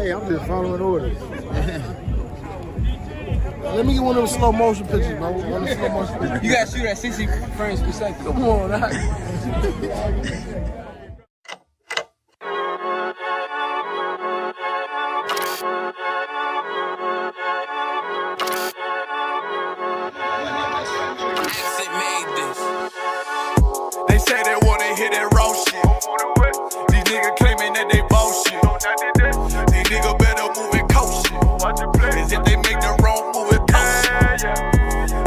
Hey, I'm just following orders. Let me get one of them slow motion pictures, bro. One of them slow motion pictures. You gotta shoot at 60 frames per second. Come on, now. They say they wanna hit that raw shit. These niggas claiming that they bullshit. These niggas better move and coach shit. As if they make the wrong move and coach shit.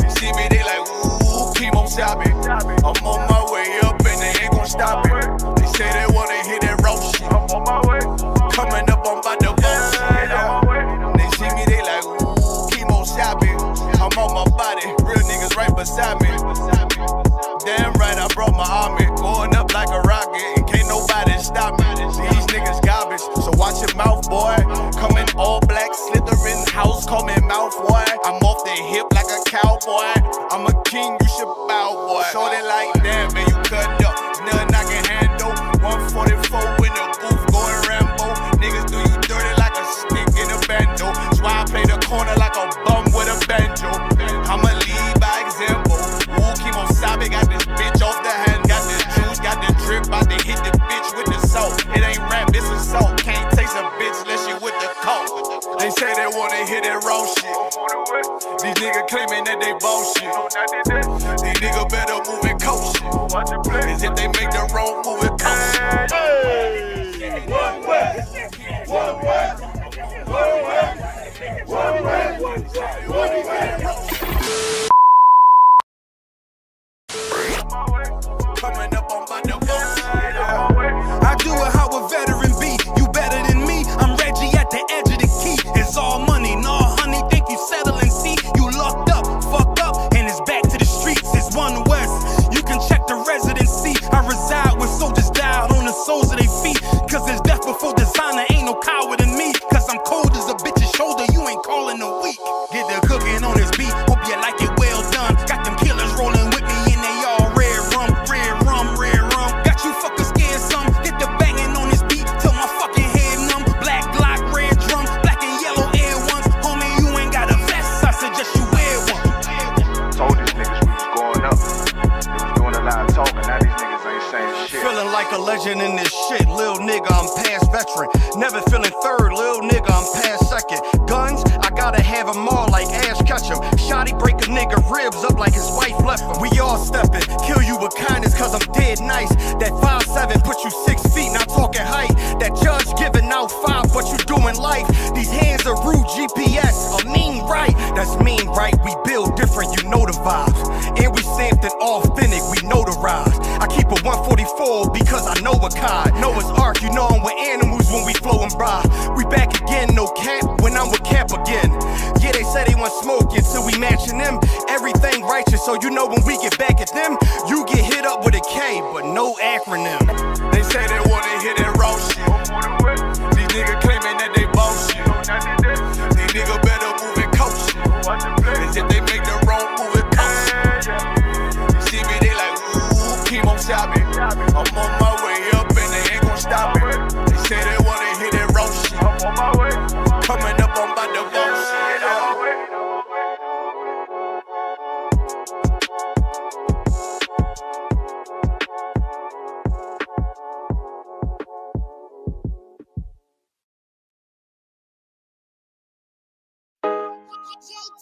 You see me, they like, ooh, keep on stopping. I'm on my way up and they ain't gon' stop it. They say they wanna hit that raw shit. Coming up, I'm about to bullshit. They see me, they like, ooh, keep on stopping. I'm on my body, real niggas right beside me. Damn right, I brought my army, going up like a rocket, and can't nobody stop me. These niggas garbage, so watch your mouth, boy. Coming all black, slithering house, call me mouth, boy. I'm off the hip like a cowboy. I'm a king, you should bow, boy. Shorty like that, man, you cut up. Nothing I can handle. 144 in the booth, going Rambo. Niggas do you dirty like a stick in a bando. That's why I play the corner like a bum with a banjo. I'ma lead by example. Ooh, keep on sobbing, got this bitch off the hand, got this juice, got the drip, about to hit the bitch with the salt. It ain't rap, it's assault. Can't taste a bitch unless you with the coke. They say they wanna hit that raw shit. These niggas claiming that they bullshit. These niggas better move and coach shit. As if they make the wrong move and coach shit. Hey! One way, one way, one way, one way, one way. Coming up on my I do it how a veteran be. You better than me. I'm Reggie at the edge of the key. It's all money, no honey. Think you settling? See, you locked up, fucked up, and it's back to the streets. It's One West. You can check the residency. I reside with soldiers died on the soles of their feet. Cause it's death before designer. Ain't no coward in me. Cause I'm cold as a bitch's shoulder. You ain't calling a week. Get the cooking on this beat. Hope you like it well done. Got them killers rolling with me and they all red rum, red rum, red rum. Got you fuckers scared some. Get the banging on this beat till my fucking head numb. Black Glock, red drum, black and yellow air ones. Homie, you ain't got a vest. I suggest you wear one. Told these niggas we was going up. They was doing a lot of talking. Now these niggas ain't saying shit. Feeling like a legend in this shit. Lil nigga, I'm past veteran. Never feeling third. Lil nigga, I'm past second. Guns, I gotta have them all like Ash Ketchum. Shotty break a nigga ribs up like his wife left him. We all stepping. Kill you with kindness cause I'm dead nice. That 5'7" put you 6 feet, not talking height. That judge giving out 5, but you doing life. These hands are rude GPS. A mean right. That's mean right. We build different, you know the vibes. And we something authentic, we notarized. I keep a 144 because I know a cod. Noah's Ark, you know I'm with animals when we flowing by. We back again, no cap, when I'm with Cap again. Yeah, they say they want smoke until we matching them. Everything righteous, so you know when we get back at them, you get hit up with a K, but no acronym. They say they wanna hit that raw shit. These niggas claiming that they bullshit. These niggas better move and coach shit. As if they make the wrong move and coach shit. You see me, they like, ooh, keep on stopping. I'm on my way up and they ain't gon' stop it. They say they wanna hit that raw shit. Coming up, I'm about to bullshit.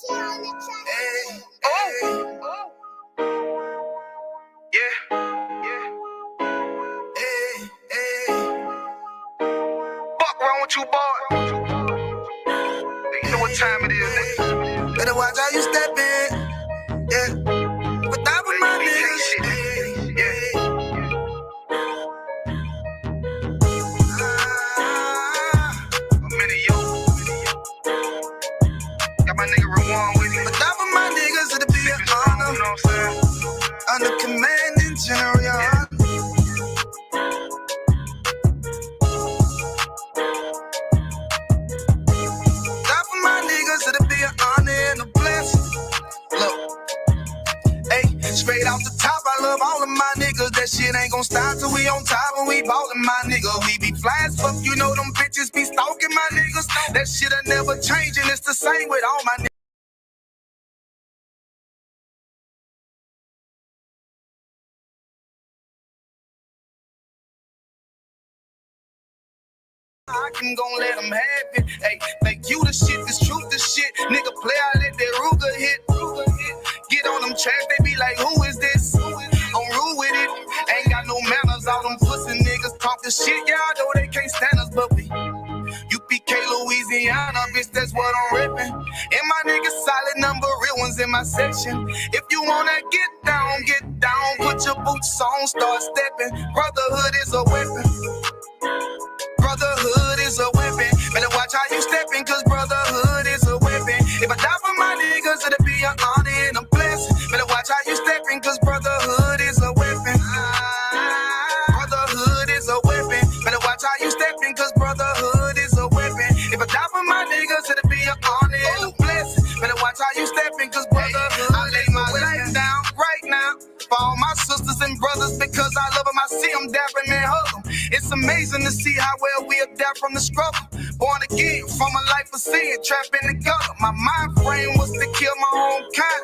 Hey, hey. Yeah, yeah. Hey, hey. Fuck wrong with you, boy? You know what time it is, nigga. Better watch how you step in. Yeah. But that was my niggas. Hey, yeah. I'm in it, yo. Got my nigga Rewan with me. But that was my niggas, it'll be an honor. You know what I'm saying? Under command in general, yeah. That for my niggas, it'll be an honor and a blessing. Look, hey, straight off the top, I love all of my niggas. That shit ain't gon' stop till we on top and we ballin', my nigga. We be fly as fuck, you know them bitches be stalking my niggas know that shit'll never change, and it's the same with all my niggas. I can gon' let them have it. Hey, make you the shit, this truth the shit. Nigga play, I let that Ruger hit. Get on them tracks, they be like, who is this? I'm rude with it. Ain't got no manners, all them pussy niggas talking shit. Y'all know they can't stand us, but we U.P.K, Louisiana, bitch, that's what I'm reppin'. And my niggas solid number, real ones in my section. If you wanna get down, put your boots on, start stepping. Brotherhood is a weapon. Brotherhood is a weapon. Better watch how you steppin', cause brotherhood is a weapon. If I die for my niggas, it'll be an honor and a blessing. Better watch how you steppin', cause brotherhood is a weapon. Brotherhood is a weapon. Better watch how you steppin', cause brotherhood is a weapon. If I die for my niggas, it'll be an honor and a blessing. Better watch how you steppin', cause brotherhood. I lay my life down right now for all my sisters and brothers, because I love them. I see them dapping and hug them. It's amazing to see how well we adapt from the struggle. Born again from a life of sin, trapped in the gutter. My mind frame was to kill my own kind.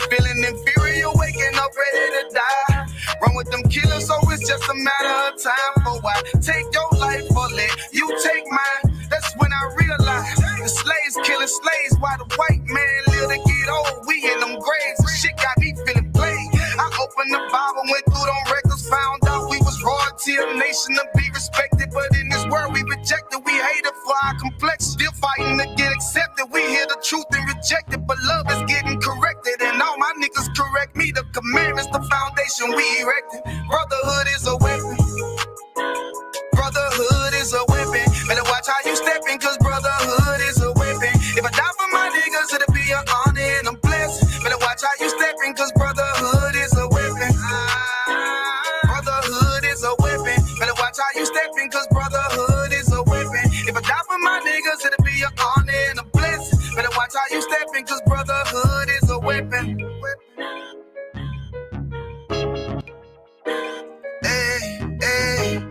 Feeling inferior, waking up ready to die. Run with them killers, so it's just a matter of time. For why take your life or let you take mine? That's when I realized the slaves killing slaves while the white man live to get old. We in them graves, the shit got me feeling played. I opened the Bible, went through them records, found out we was royalty, a nation to be respected. But in this world we rejected, we hated for our complexion. Still fighting to get accepted. We hear the truth and reject it, but love is getting corrected. And all my niggas correct me. The commandments, the foundation we erected. Brotherhood is a weapon. Brotherhood is a weapon. Better watch how you steppin', cause brotherhood is a weapon. If I die for my niggas, it'll be an honor and a blessing. Better watch how you steppin', cause brotherhood is a weapon. Brotherhood is a weapon. Better watch how you steppin', cause brotherhood is a weapon. If I die for my niggas, it'll be an honor and a blessing. Better watch how you steppin', cause brotherhood is a weapon. Hey, hey.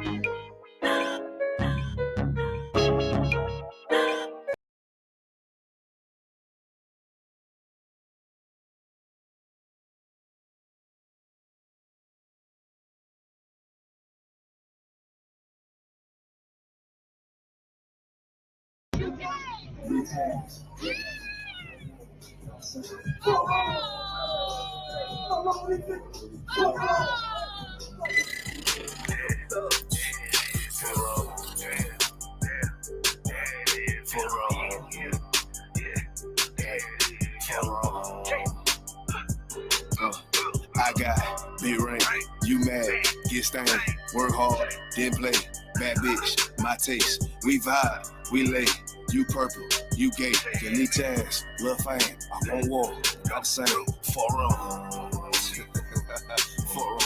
I got big rank, you mad, get stained, work hard, then play, bad bitch, my taste, we vibe, we lay, you purple, you gay, delete ass, lil' fame, I won't walk, got the same, for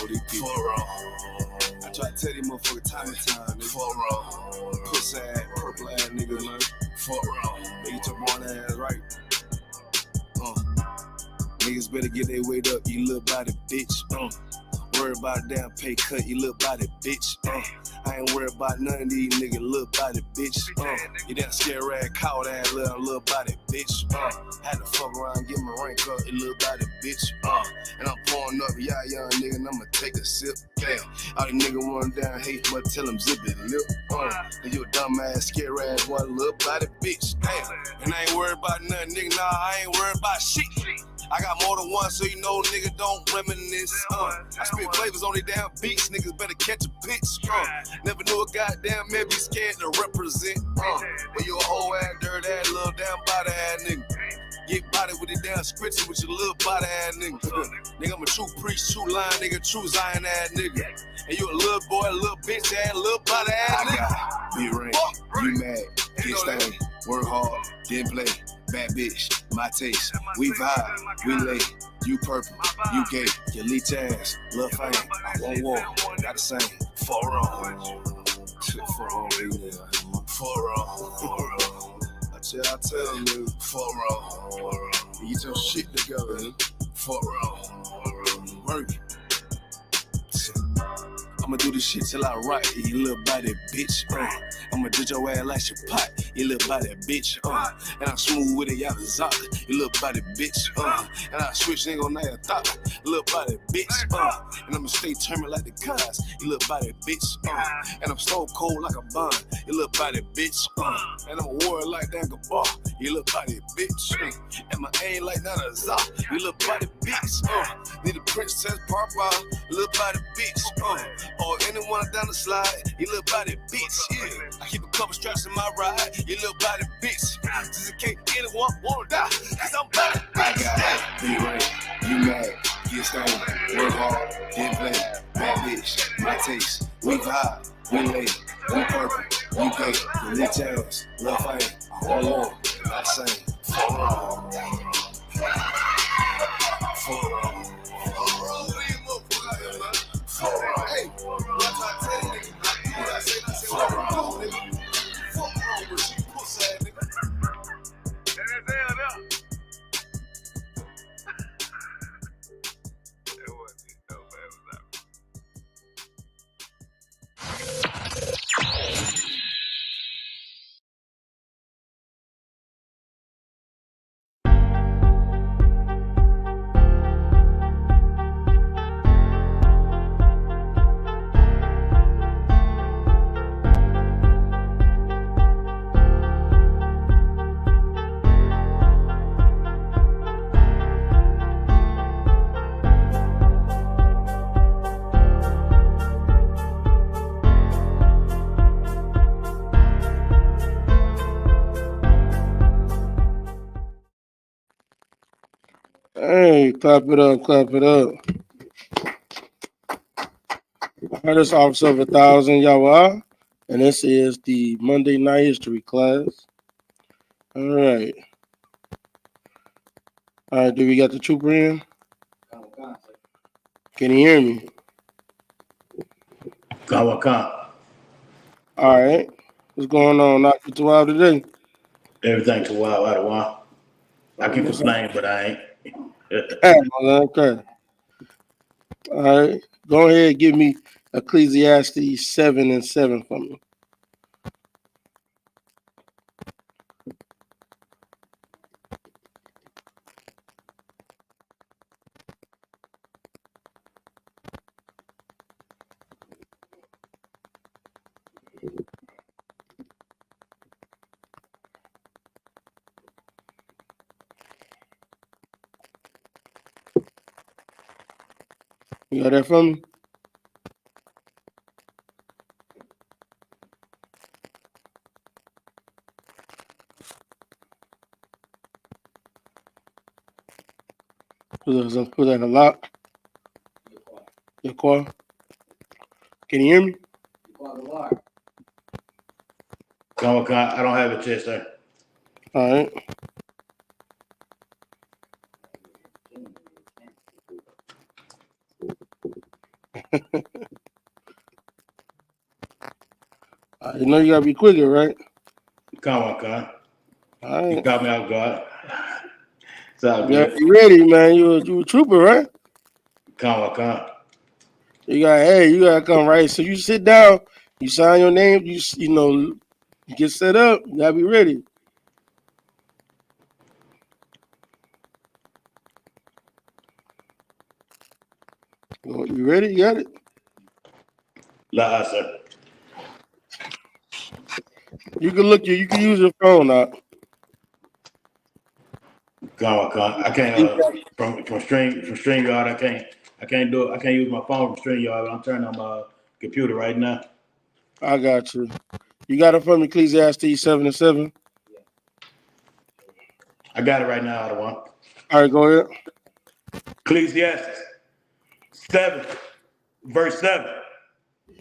these people, I try to tell these motherfuckers time and time, nigga, pussy ass, purple ass nigga, man, nigga took my ass right, niggas better get their weight up, you little body bitch. Worry about a damn pay cut, you little body bitch. I ain't worried about none of these niggas, little body bitch. You that scare rag, cow ass little body bitch. Had to fuck around, get my rank up, you little body bitch. And I'm pouring up, yeah, young nigga, and I'ma take a sip. Yeah, all these niggas run down, hate, but tell them zip it, lip. And you a dumb ass, scare ass, what a little body bitch. Damn, and I ain't worried about nothing, nigga, nah, I ain't worried about shit. I got more than one, so you know, nigga, don't reminisce. I spit flavors on these damn beats, niggas better catch a pitch. Never knew a goddamn man be scared to represent. But you a whole ass, dirt ass, little damn body ass nigga. Get body with the damn scripture with your little body ass nigga. Nigga, I'm a true priest, true line nigga, true Zion ass nigga. And you a little boy, a little bitch ass, little body ass nigga. I got big rank, you mad, get stained, work hard, then play. Bad bitch, my taste, we vibe, we lay, you purple, you gay, your leech ass, lil' fame, I won't walk, got the same, for on, I tell them, nigga, for on, get your shit together, for on, work. I'ma do this shit till I rock, you little body bitch. I'ma do your ass like your pot. you little body bitch. And I'm smooth with it, y'all zop, you little body bitch. And I switch nigga on that thought, you little body bitch. And I'ma stay determined like the cars, you little body bitch. And I'm stone cold like a bond, you little body bitch. And I'm a warrior like that Gabar, you little body bitch. And my aim like that a zop, you little body bitch. Need a princess Barbara, you little body bitch. Or anyone down the slide, you little body bitch. Yeah, I keep a couple straps in my ride, you little body bitch. Just in case anyone wanna die, cause I'm body bitch. I got be right, you mad, get stoned, work hard, get played, bad bitch, my taste, we vibe, we lay, we purple, we gay, we lit towns, love fame, hold on, not saying, hold on. Hey, clap it up, clap it up. Hardest officer of 1,000, Yahweh. And this is the Monday Night History class. All right. All right, do we got the trooper in? Can you hear me? Kawaka. All right. What's going on? Not for 2 hours today? Everything too wild out of while. I can complain, but I ain't. Okay. All right. Go ahead and give me Ecclesiastes 7 and 7 for me. You got that for me? Put that a lot. Your call. Can you hear me? Kawaka, I don't have a chest there. All right. You know you gotta be quicker, right? Kawaka. All You right. caught me off guard. It's all Yeah, good. you ready, man? You a trooper, right? Kawaka. You gotta come right. So you sit down, you sign your name, you get set up. You gotta be ready. You ready? You got it. La, sir. You can use your phone now. Kawaka. I can't from StreamYard. I can't do it. I can't use my phone from StreamYard. I'm turning on my computer right now. I got you. You got it from Ecclesiastes 7 and 7. I got it right now, Ottawa. All right, go ahead. Ecclesiastes 7, verse 7.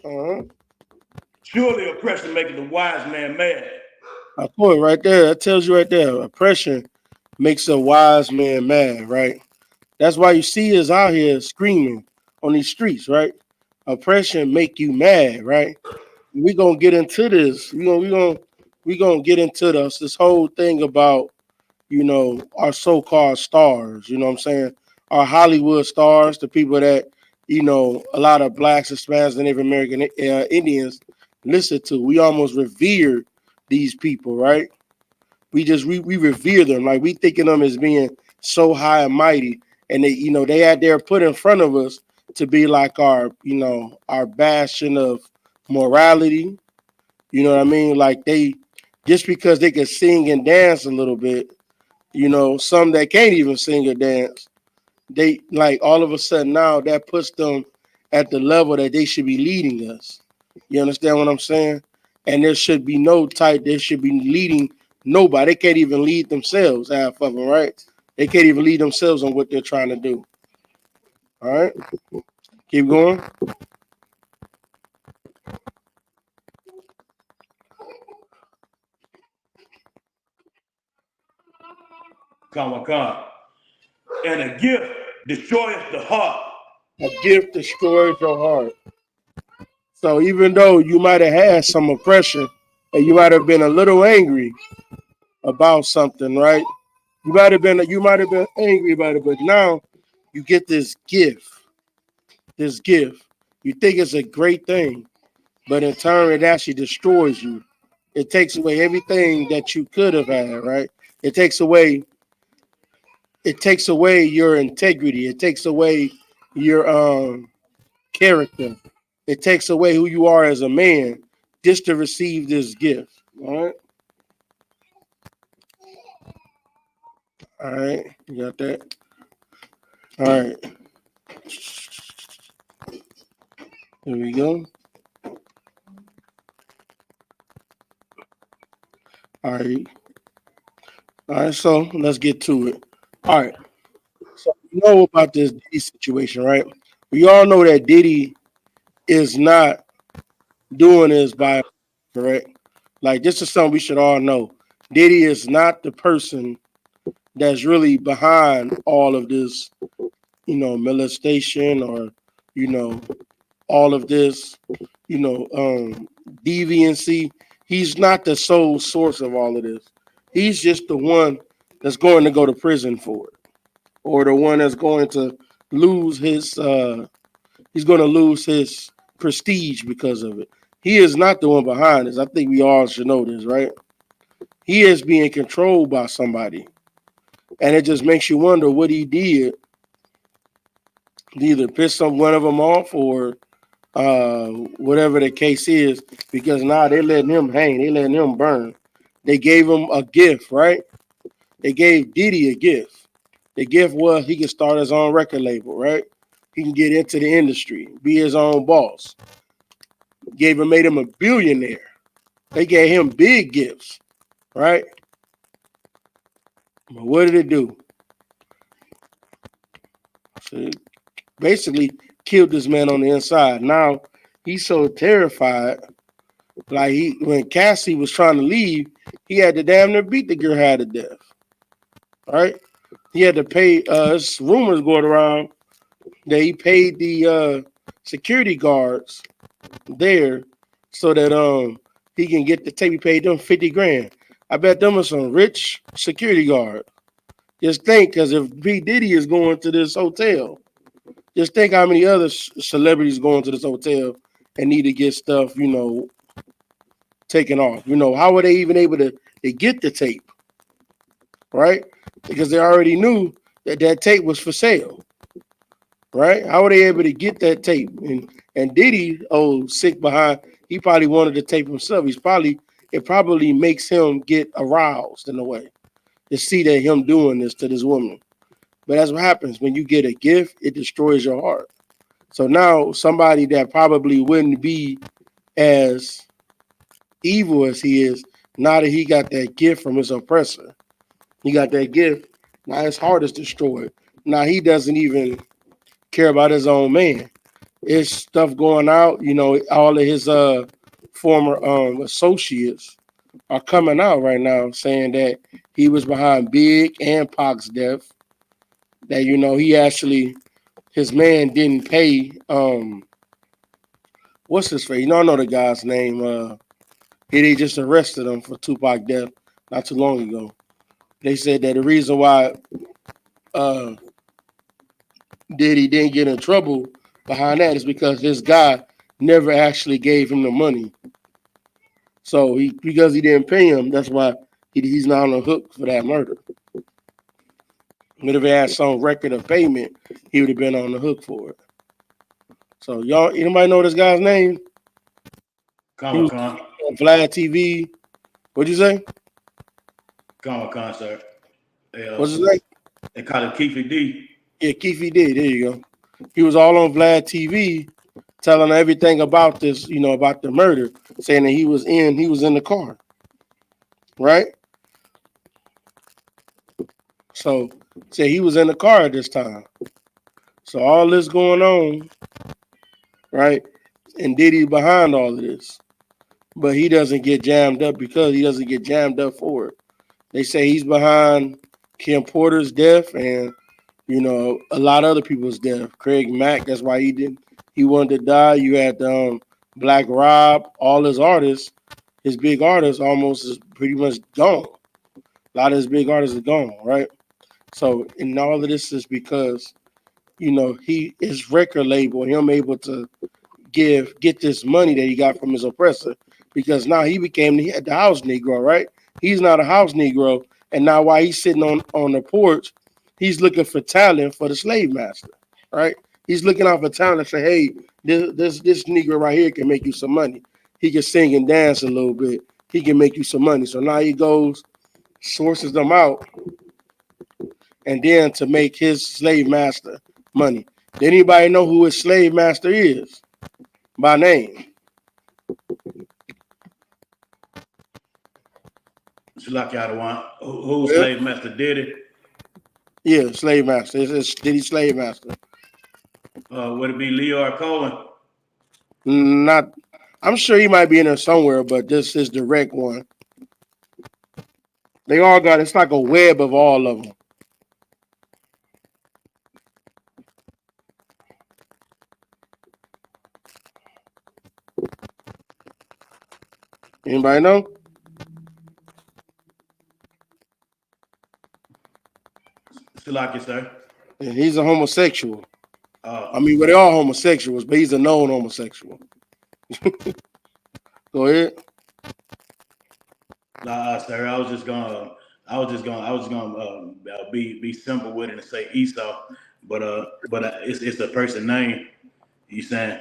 Uh-huh. Surely oppression maketh the wise man mad. I put it right there. That tells you right there. Oppression makes a wise man mad, right? That's why you see us out here screaming on these streets, right? Oppression make you mad, right? We gonna get into this. We gonna get into this whole thing about our so-called stars. You know what I'm saying? Our Hollywood stars, the people that a lot of blacks, Hispanics, and Native American Indians listen to. We almost revered these people, right? We revere them, like we think of them as being so high and mighty, and they out there put in front of us to be like our bastion of morality. You know what I mean? Like they just because they can sing and dance a little bit, some that can't even sing or dance, they like all of a sudden now that puts them at the level that they should be leading us. You understand what I'm saying? And there should be they should be leading nobody. They can't even lead themselves, half of them, right? They can't even lead themselves on what they're trying to do. All right, keep going. Come on. And a gift destroys the heart. A gift destroys your heart. So even though you might have had some oppression and you might have been a little angry about something, right? You might have been angry about it, but now you get this gift. This gift. You think it's a great thing, but in turn it actually destroys you. It takes away everything that you could have had, right? It takes away your integrity. It takes away your character. It takes away who you are as a man just to receive this gift. All right. All right. You got that? All right. Here we go. All right. All right. So let's get to it. All right. So you know about this Diddy situation, right? We all know that Diddy is not doing this by correct. Like this is something we should all know. Diddy is not the person that's really behind all of this, molestation or, you know, all of this, deviancy. He's not the sole source of all of this. He's just the one that's going to go to prison for it, or the one that's going to lose his. He's going to lose his prestige because of it. He is not the one behind this. I think we all should know this, right? He is being controlled by somebody, and it just makes you wonder what he did to either piss one of them off or whatever the case is, because now they letting him hang, they letting him burn. They gave him a gift, right? They gave Diddy a gift. The gift was he could start his own record label, right? He can get into the industry, be his own boss. Made him a billionaire. They gave him big gifts, right? But what did it do? So it basically killed this man on the inside. Now he's so terrified. Like when Cassie was trying to leave, he had to damn near beat the girl half to death. Right? He had to pay. Rumors going around that he paid the security guards there so that he can get the tape. He paid them 50 grand. I bet them are some rich security guard. Just think, because if P. Diddy is going to this hotel, just think how many other celebrities going to this hotel and need to get stuff, taken off. How were they even able to get the tape? Right? Because they already knew that tape was for sale. Right? How were they able to get that tape? And Diddy, sick behind, he probably wanted the tape himself. It probably makes him get aroused in a way to see that him doing this to this woman. But that's what happens when you get a gift, it destroys your heart. So now somebody that probably wouldn't be as evil as he is, now that he got that gift from his oppressor, he got that gift, now his heart is destroyed. Now he doesn't even care about his own man. It's stuff going out, all of his former associates are coming out right now saying that he was behind Big and Pac's death. That he actually, his man didn't pay. What's his face? I know the guy's name. They just arrested him for Tupac death not too long ago. They said that the reason why Diddy didn't get in trouble behind that is because this guy never actually gave him the money. So because he didn't pay him, that's why he's not on the hook for that murder. But if he had some record of payment, he would have been on the hook for it. So y'all, anybody know this guy's name? He Comic was Con, on Vlad TV. What'd you say? Comic Con, sir. What's his name? They call it Keefy D. Yeah, Keefe did. There you go. He was all on Vlad TV, telling everything about this, about the murder, saying that he was in the car, right? So say he was in the car at this time. So all this going on, right? And Diddy behind all of this, but he doesn't get jammed up because he doesn't get jammed up for it. They say he's behind Kim Porter's death and a lot of other people's death. Craig Mack, that's why he wanted to die. You had Black Rob, all his artists, his big artists almost is pretty much gone. A lot of his big artists are gone, right? So, and all of this is because, his record label, him able to get this money that he got from his oppressor, because now he became the house Negro, right? He's not a house Negro, and now while he's sitting on the porch, he's looking for talent for the slave master, right? He's looking out for talent and say, hey, this Negro right here can make you some money. He can sing and dance a little bit. He can make you some money. So now he goes, sources them out, and then to make his slave master money. Did anybody know who his slave master is by name? Salaki out of one. Who's Yeah. slave master Diddy? Yeah, slave master. It's Diddy slave master. Would it be Leor Cohen? Not, I'm sure he might be in there somewhere, but this is direct one. They all got, it's like a web of all of them. Anybody know? Salaki, sir. And he's a homosexual. Uh, I mean, well, they're all homosexuals, but he's a known homosexual. Go ahead. sir. I was just gonna be simple with it and say Esau, but it's a person name. You saying?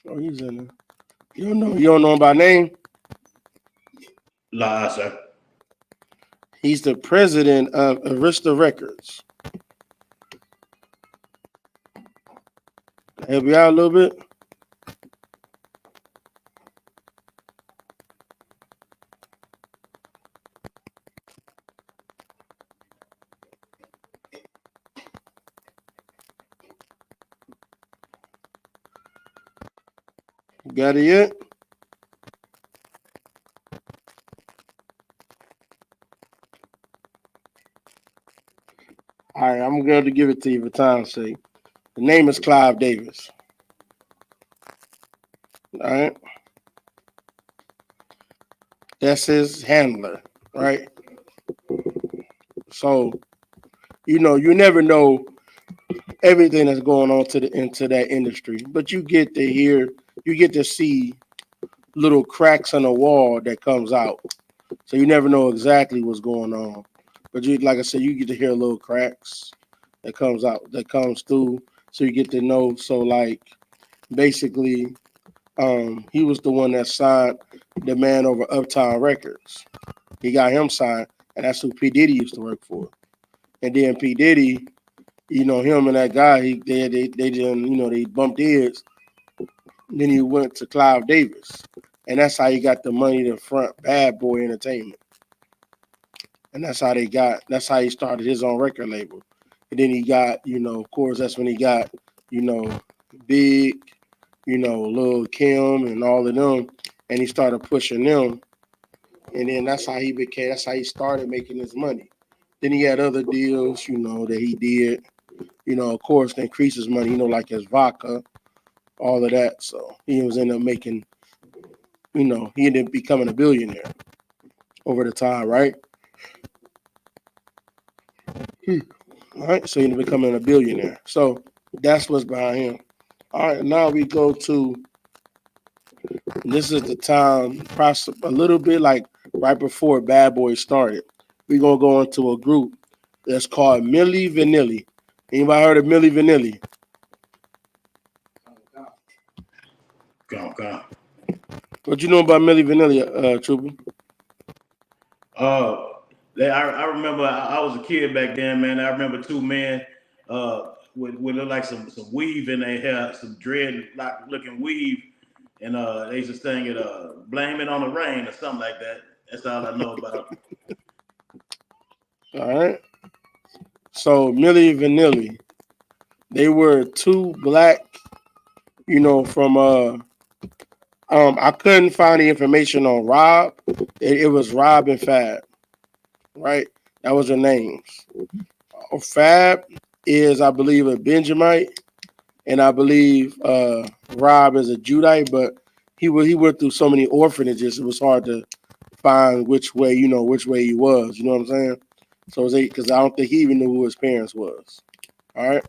Oh, he's in there. You don't know him by name? Sir. He's the president of Arista Records. Help you out a little bit? Got it yet? All right, I'm going to give it to you for time's sake. The name is Clive Davis. All right. That's his handler, right? So, you never know everything that's going on into that industry, but you get to see little cracks in the wall that comes out. So you never know exactly what's going on. But like I said, you get to hear little cracks that comes through. So you get to know. So like basically, he was the one that signed the man over Uptown Records. He got him signed, and that's who P. Diddy used to work for. And then P. Diddy, him and that guy, they didn't, they bumped heads. Then he went to Clive Davis, and that's how he got the money to front Bad Boy Entertainment. And that's how he started his own record label. And then he got, of course, that's when he got, Big, Lil Kim and all of them. And he started pushing them. And then that's how he started making his money. Then he had other deals, that he did, of course, to increase his money, like his vodka, all of that. So he was ended up making, he ended up becoming a billionaire over the time, right? All right, so he ended up becoming a billionaire. So that's what's behind him. All right, now we go to And this is the time, a little bit like right before Bad Boy started. We're gonna go into a group that's called Milli Vanilli. Anybody heard of Milli Vanilli? Come on. What you know about Milli Vanilli, Trooper? Uh, I remember I was a kid back then, man. I remember two men with look like some weave in their hair, some dread like looking weave, and they used to sing it "Blame It on the Rain" or something like that. That's all I know about. All right. So Milli Vanilli, they were two black, from I couldn't find the information on Rob. It was Rob and Fab, right? That was their names. Fab is, I believe, a Benjamite, and I believe Rob is a Judite, but he went through so many orphanages, it was hard to find which way he was. You know what I'm saying? So because I don't think he even knew who his parents was. All right,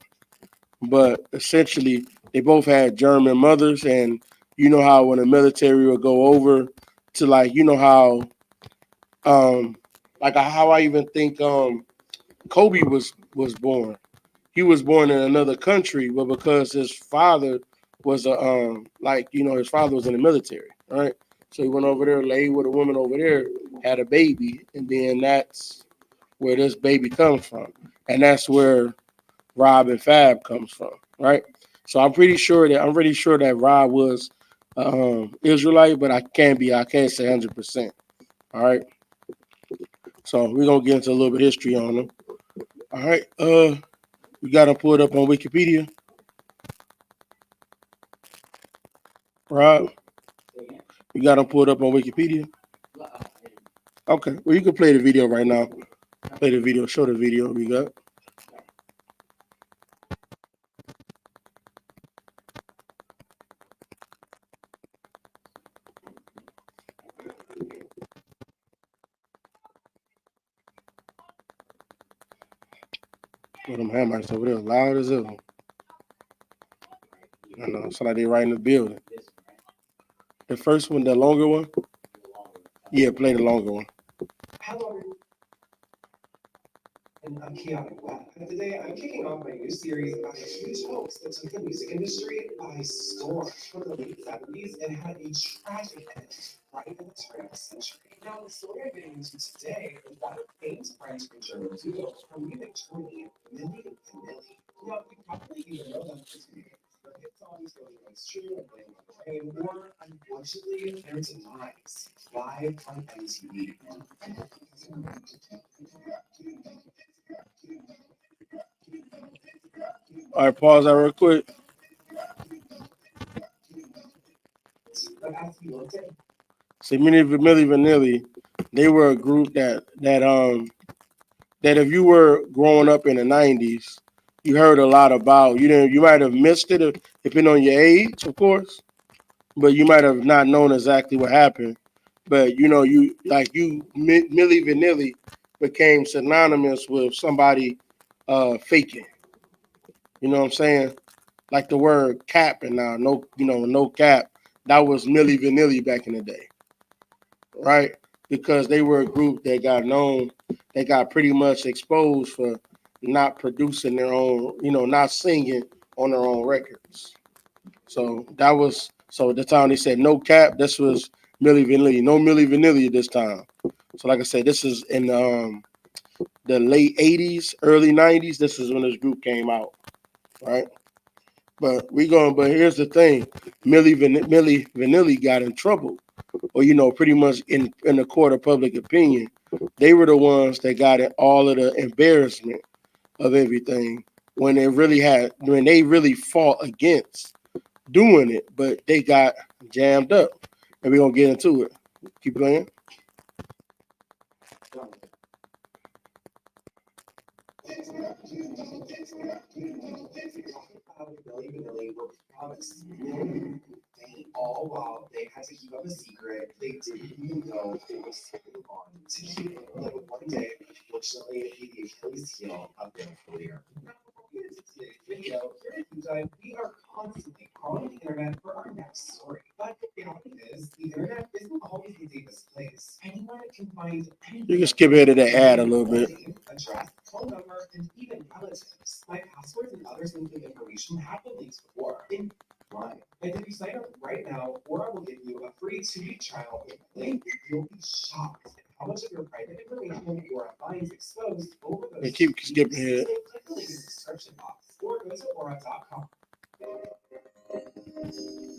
but essentially they both had German mothers, and you know how when the military would go over to how um how I even think Kobe was born. He was born in another country, but because his father was his father was in the military, right? So he went over there, laid with a woman over there, had a baby, and then that's where this baby comes from, and that's where Rob and Fab comes from, right? So I'm pretty sure that Rob was Israelite, but I can't say 100%. All right, so we're gonna get into a little bit of history on them. All right, we got them pulled up on Wikipedia. Rob, we got them pulled up on Wikipedia. Okay, well you can play the video right now. Play the video, show the video we got. Put them hammers over there, loud as hell. I know, it's like they right in the building. The first one, the longer one? Yeah, play the longer one. In a chaotic web. And today I'm kicking off my new series about a huge hoax that took the music industry by storm. From the late 70s, it had a tragic end right at the turn of the century. Now, the story I'm getting into today is that a famous French and German duo from Munich, Germany, Milli Vanilli. Now, you probably even know them as music. Their hit songs go like True and Blame on the Rain, or unfortunately, their demise live on MTV. All right, pause that real quick. So Milli Vanilli, they were a group that if you were growing up in the '90s, you heard a lot about. You might have missed it depending on your age, of course, but you might have not known exactly what happened. But Milli Vanilli became synonymous with somebody faking. You know what I'm saying? Like the word cap and now no cap. That was Milli Vanilli back in the day, right? Because they were a group that got known, they got pretty much exposed for not producing their own, not singing on their own records. So at the time they said no cap. This was Milli Vanilli, no Milli Vanilli this time. So like I said, this is in the late '80s, early '90s. This is when this group came out, right? But here's the thing: Milli Vanilli got in trouble, or pretty much in the court of public opinion. They were the ones that got it all of the embarrassment of everything when they really fought against doing it, but they got jammed up, and we're gonna get into it. Keep playing. All while they had to keep up a secret, they didn't even know they were signing on to keep it. Like one day, unfortunately, it hit the Achilles heel of their career. Now, before we get into today's video, here at TITHES, we are constantly crawling the internet for our next story. But the reality is, can find You can skip ahead of that ad a little bit. address, phone number, and even relatives. My passwords and other sensitive information have been leaked before. In line. And if you sign up right now, or I will give you a free 2-week trial with my link, you'll be shocked at how much of your private information you are finds exposed over those. They keep skipping ahead. So click the link in the description box or go to aura.com.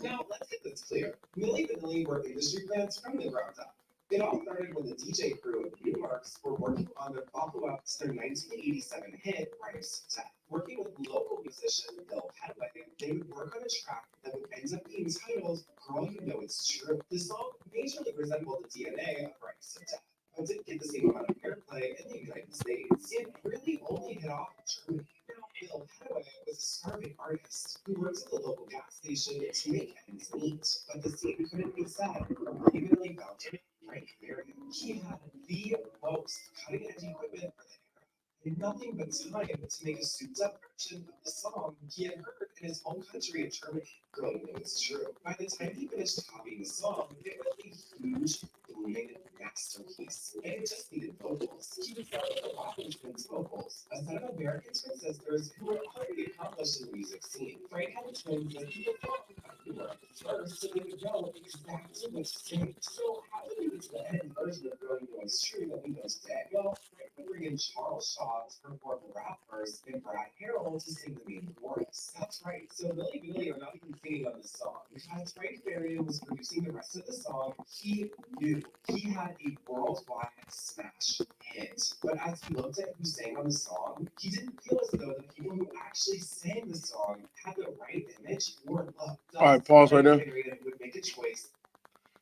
Now, let's get this clear. Milli Vanilli were industry plants from the ground up. It all started when the DJ crew of New Marks were working on their follow-up to their 1987 hit, I.S.U.P.K. Working with local musician Bill Hadway, they would work on a track that would end up being titled Girl You Know It's True. The song majorly resembled the DNA of I.S.U.P.K. but didn't get the same amount of airplay in the United States. It really only hit off in Germany. Now, Bill Hadway was a starving artist who worked at the local gas station to make ends meet, but the scene couldn't be sad. Even like Belgium, Frank Marion, he had the most cutting-edge equipment for the era, and nothing but time to make a souped-up version of the song he had heard in his home country of Germany. Girl, you know it's true. By the time he finished copying the song, it was a huge, booming masterpiece, and it just needed vocals. He was out with the Washington's vocals, a set of American twin sisters who were already accomplished in the music scene. Frank had a twin that he would thought would work first, so they would know exactly what to sing. So how did we get to the end version of Girl You Know It's True that we know today? Well, Frank would bring in Charles Shaw to perform the rap verse and Brad Harrell to sing the main chorus. That's right. So Milli Vanilli are not even singing on this song. Because Frank Marion was producing the rest of the song, he knew he had a worldwide smash hit. But as he looked at who sang on the song, he didn't feel as though the people who actually sang the song had the right image or look. All right, pause right there. Would make a choice.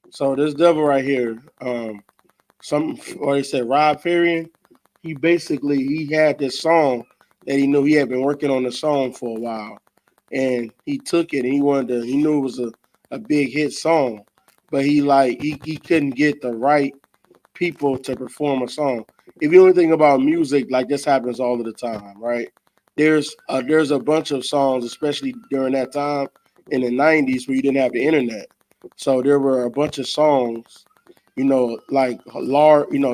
So this devil right here, or they said Rob Farian, he had this song that he knew he had been working on the song for a while. And he took it and he knew it was a big hit song. But he couldn't get the right people to perform a song. If you know anything about music, like this happens all of the time, right? There's a bunch of songs, especially during that time in the 90s where you didn't have the internet. So there were a bunch of songs, like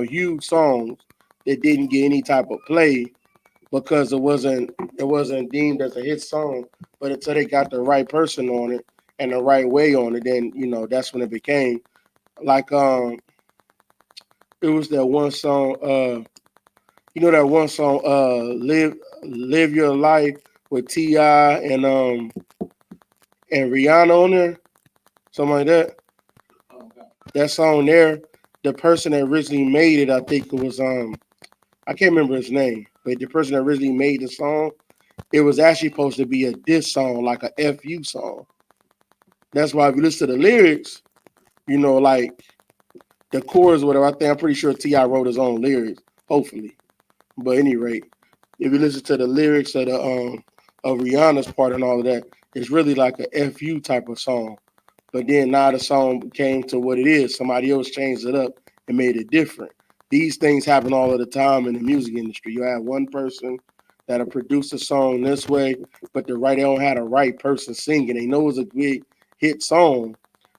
huge songs that didn't get any type of play because it wasn't deemed as a hit song. But until they got the right person on it and the right way on it, then that's when it became like it was that one song, Live Your Life with T.I. and Rihanna on there, something like that. That song there, the person that originally made it, I think it was I can't remember his name, but the person that originally made the song, it was actually supposed to be a diss song, like a F.U. song. That's why if you listen to the lyrics, like the chorus, whatever, I'm pretty sure T.I. wrote his own lyrics, hopefully. But at any rate, if you listen to the lyrics of of Rihanna's part and all of that, it's really like a F.U. type of song. But then now the song came to what it is. Somebody else changed it up and made it different. These things happen all of the time in the music industry. You have one person that'll produce a song this way, but they don't have the right person singing. They know it's a big hit song,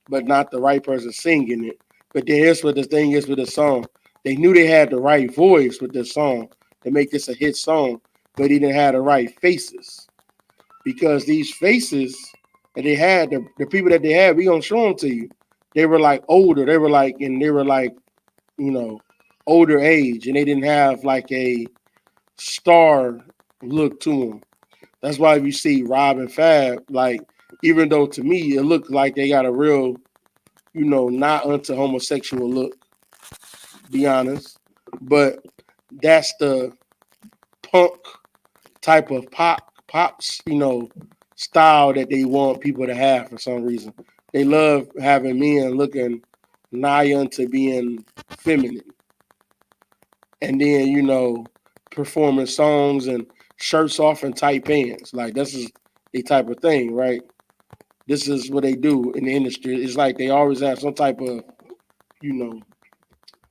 but not the right person singing it. But then here's what the thing is with the song. They knew they had the right voice with this song to make this a hit song, but they didn't have the right faces. Because these faces that they had, the people that they had, we gonna show them to you. They were like older. They were like older age, and they didn't have like a star look to them. That's why if you see Rob and Fab, like, even though to me it looked like they got a real, not unto homosexual look, be honest. But that's the punk type of pops, style that they want people to have for some reason. They love having men looking nigh unto being feminine. And then, performing songs and shirts off and tight pants. Like, this is the type of thing, right? This is what they do in the industry. It's like they always have some type of,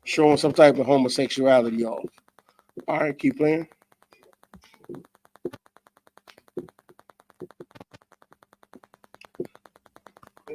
showing some type of homosexuality off. All right, keep playing.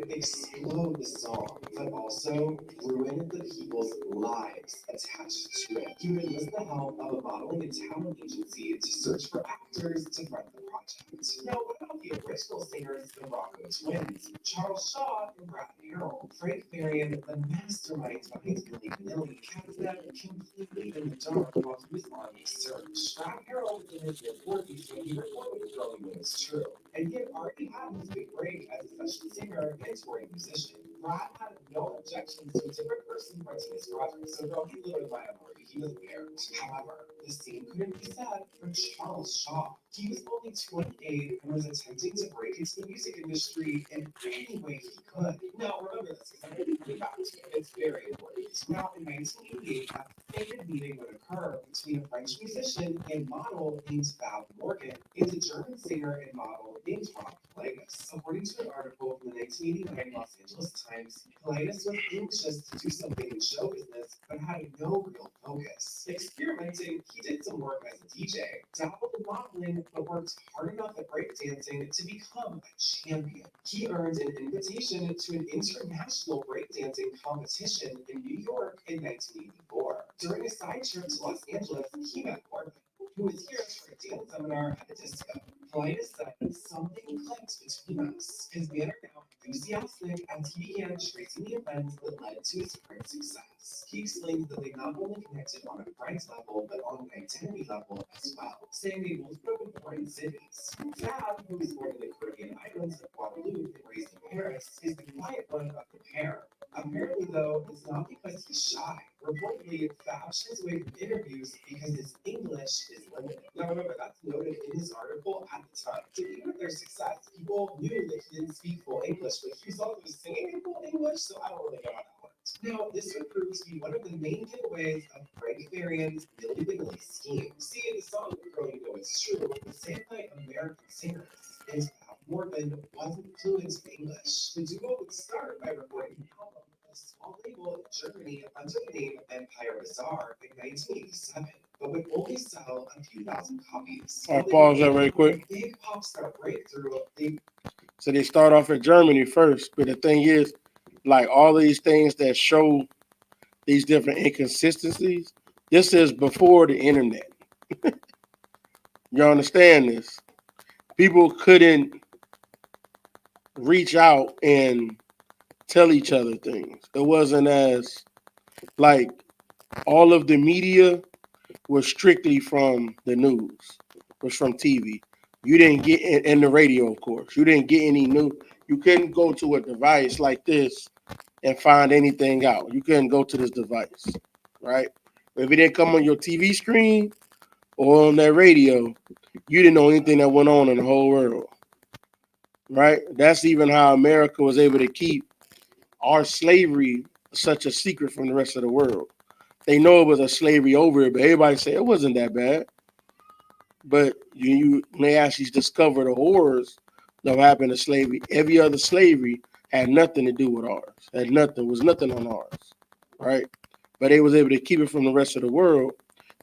would explode the song, but also ruin the people's lives attached to it. He would enlist the help of a modeling and talent agency to search for actors to run the project. Now, what about the original singers, the Rocco twins? Charles Shaw and Brad Harrell. Frank Marion, the mastermind behind Milli Vanilli, kept them completely in the dark while he was on a search. Brad Harrell was in his mid-40s when he reported the growing was true, and he had already had his big break as a session singer and touring musician. Brad had no objections to a different person writing his project, so don't be living by a party, he was there. However, the same couldn't be said for Charles Shaw. He was only 28 and was attempting to break into the music industry in any way he could. Now, remember this, because I'm going to be coming back to it. It's very important. Now, in 1988, a fated meeting would occur between a French musician and model named Val Morgan and a German singer and model named Rob Pilatus. According to an article from the 1989 Los Angeles Times, Pilatus was anxious to do something in show business, but had no real focus. Experimenting, he did some work as a DJ, dabbled in modeling, but worked hard enough at breakdancing to become a champion. He earned an invitation to an international breakdancing competition in New York in 1984. During a side trip to Los Angeles, he met Corbin, who was here for a dance seminar at a disco. Pilatus said something clicked between us. His manner now enthusiastic as he began tracing the events that led to his current success. He explained that they not only connected on a friends level, but on an identity level as well, saying they both grew up in foreign cities. Dad, who was born in the Caribbean islands of Guadeloupe and raised in Paris, is the quiet one of the pair. Apparently, though, it's not because he's shy. Reportedly, Fab shies away from interviews because his English is limited. Now, remember, that's noted in his article at the time. So even with their success, people knew that he didn't speak full English, but he was also singing in full English, so I don't really know how that works. Now, this would prove to be one of the main giveaways of Frank Marion's Milli Vanilli scheme. See, the song Growing Go It's True was sang by American singers, and Morgan wasn't fluent in English. The duo would start by recording an album at a small label in Germany under the name Empire Bazaar in 1987, but would only sell a few thousand copies. I'll pause that very quick. Big pop star breakthrough. So they start off in Germany first, but the thing is, like all these things that show these different inconsistencies, this is before the internet. You understand this? People couldn't reach out and tell each other things. It wasn't as, like, all of the media was strictly from the news, was from TV. You didn't get, in the radio, of course, you didn't get any new. You couldn't go to a device like this and find anything out. You couldn't go to this device, right? If it didn't come on your TV screen or on that radio, you didn't know anything that went on in the whole world, right? That's even how America was able to keep our slavery such a secret from the rest of the world. They know it was a slavery over it, but everybody said it wasn't that bad. But you may actually discover the horrors that happened to slavery. Every other slavery had nothing to do with ours. Was nothing on ours, right? But they was able to keep it from the rest of the world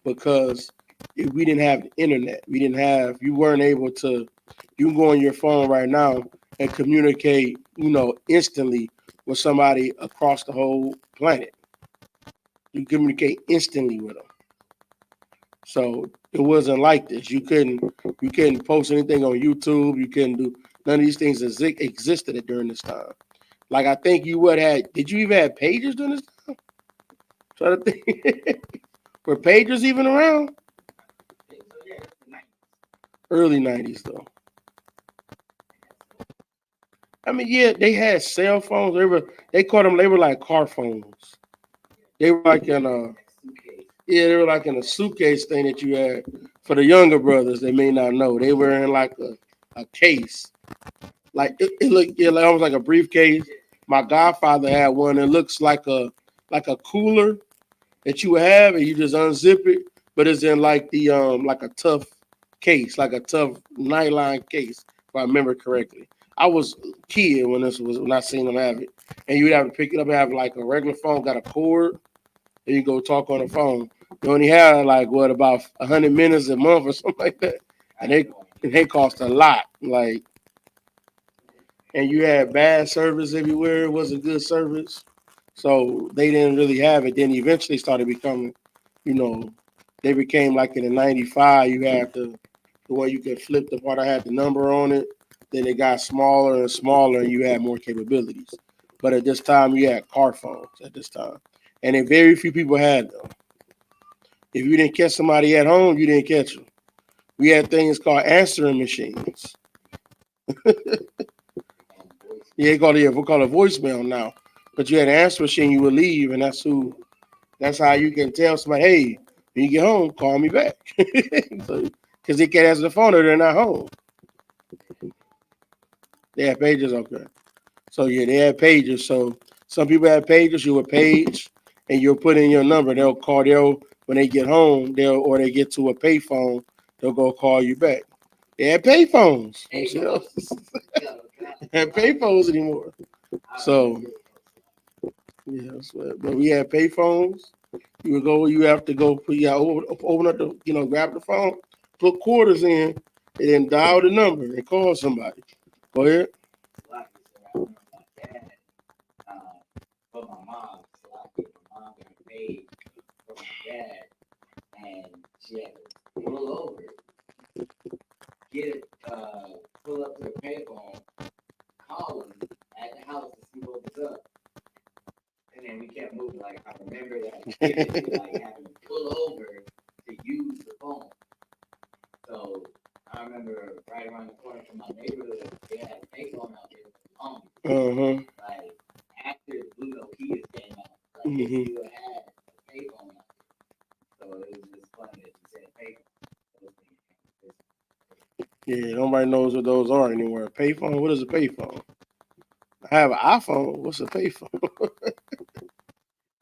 because we didn't have the internet. You weren't able to, you can go on your phone right now and communicate, instantly with somebody across the whole planet. You communicate instantly with them. So it wasn't like this. You couldn't post anything on YouTube. You couldn't do none of these things that existed during this time. Like I think did you even have pages during this time? Try to think. Were pagers even around? Early 90s though. I mean, yeah, they had cell phones. They were like car phones. They were like in a suitcase thing that you had. For the younger brothers, they may not know. They were in like a case. Like it looked almost like a briefcase. My godfather had one that looks like a cooler that you would have, and you just unzip it, but it's in like the like a tough case, like a tough nylon case, if I remember correctly. I was a kid when I seen them have it. And you'd have to pick it up and have like a regular phone, got a cord, and you go talk on the phone. You only had like about 100 minutes a month or something like that. And they cost a lot. Like and you had bad service everywhere. It wasn't good service, so they didn't really have it. Then eventually started becoming, you know, they became like in the '95. You had the way you could flip the part. I had the number on it. Then it got smaller and smaller, and you had more capabilities. But at this time, you had car phones. At this time, and then very few people had them. If you didn't catch somebody at home, you didn't catch them. We had things called answering machines. Yeah, we call it voicemail now. But you had an answer machine, you would leave, and that's how you can tell somebody, hey, when you get home, call me back. Because they can't answer the phone or they're not home. They have pages, okay. So yeah, they had pages. So some people had pages, you would page and you'll put in your number. They'll when they get home, or they get to a payphone, they'll go call you back. They had payphones. They had payphones anymore. So yeah, but we had payphones. You have to go open up grab the phone, put quarters in, and then dial the number and call somebody. Go ahead. For my mom, so my mom got paid for my dad, and she had to pull over, pull up to the payphone, call him at the house to see what was up, and then we kept moving. Like I remember that like having to pull over to use the phone. So I remember right around the corner from my neighborhood, they had a payphone out there with the like after the Blue No Keys came out, like they still had a payphone out there. So it was just funny that you said payphone. Yeah, nobody knows what those are anymore. A payphone? What is a payphone? I have an iPhone. What's a payphone?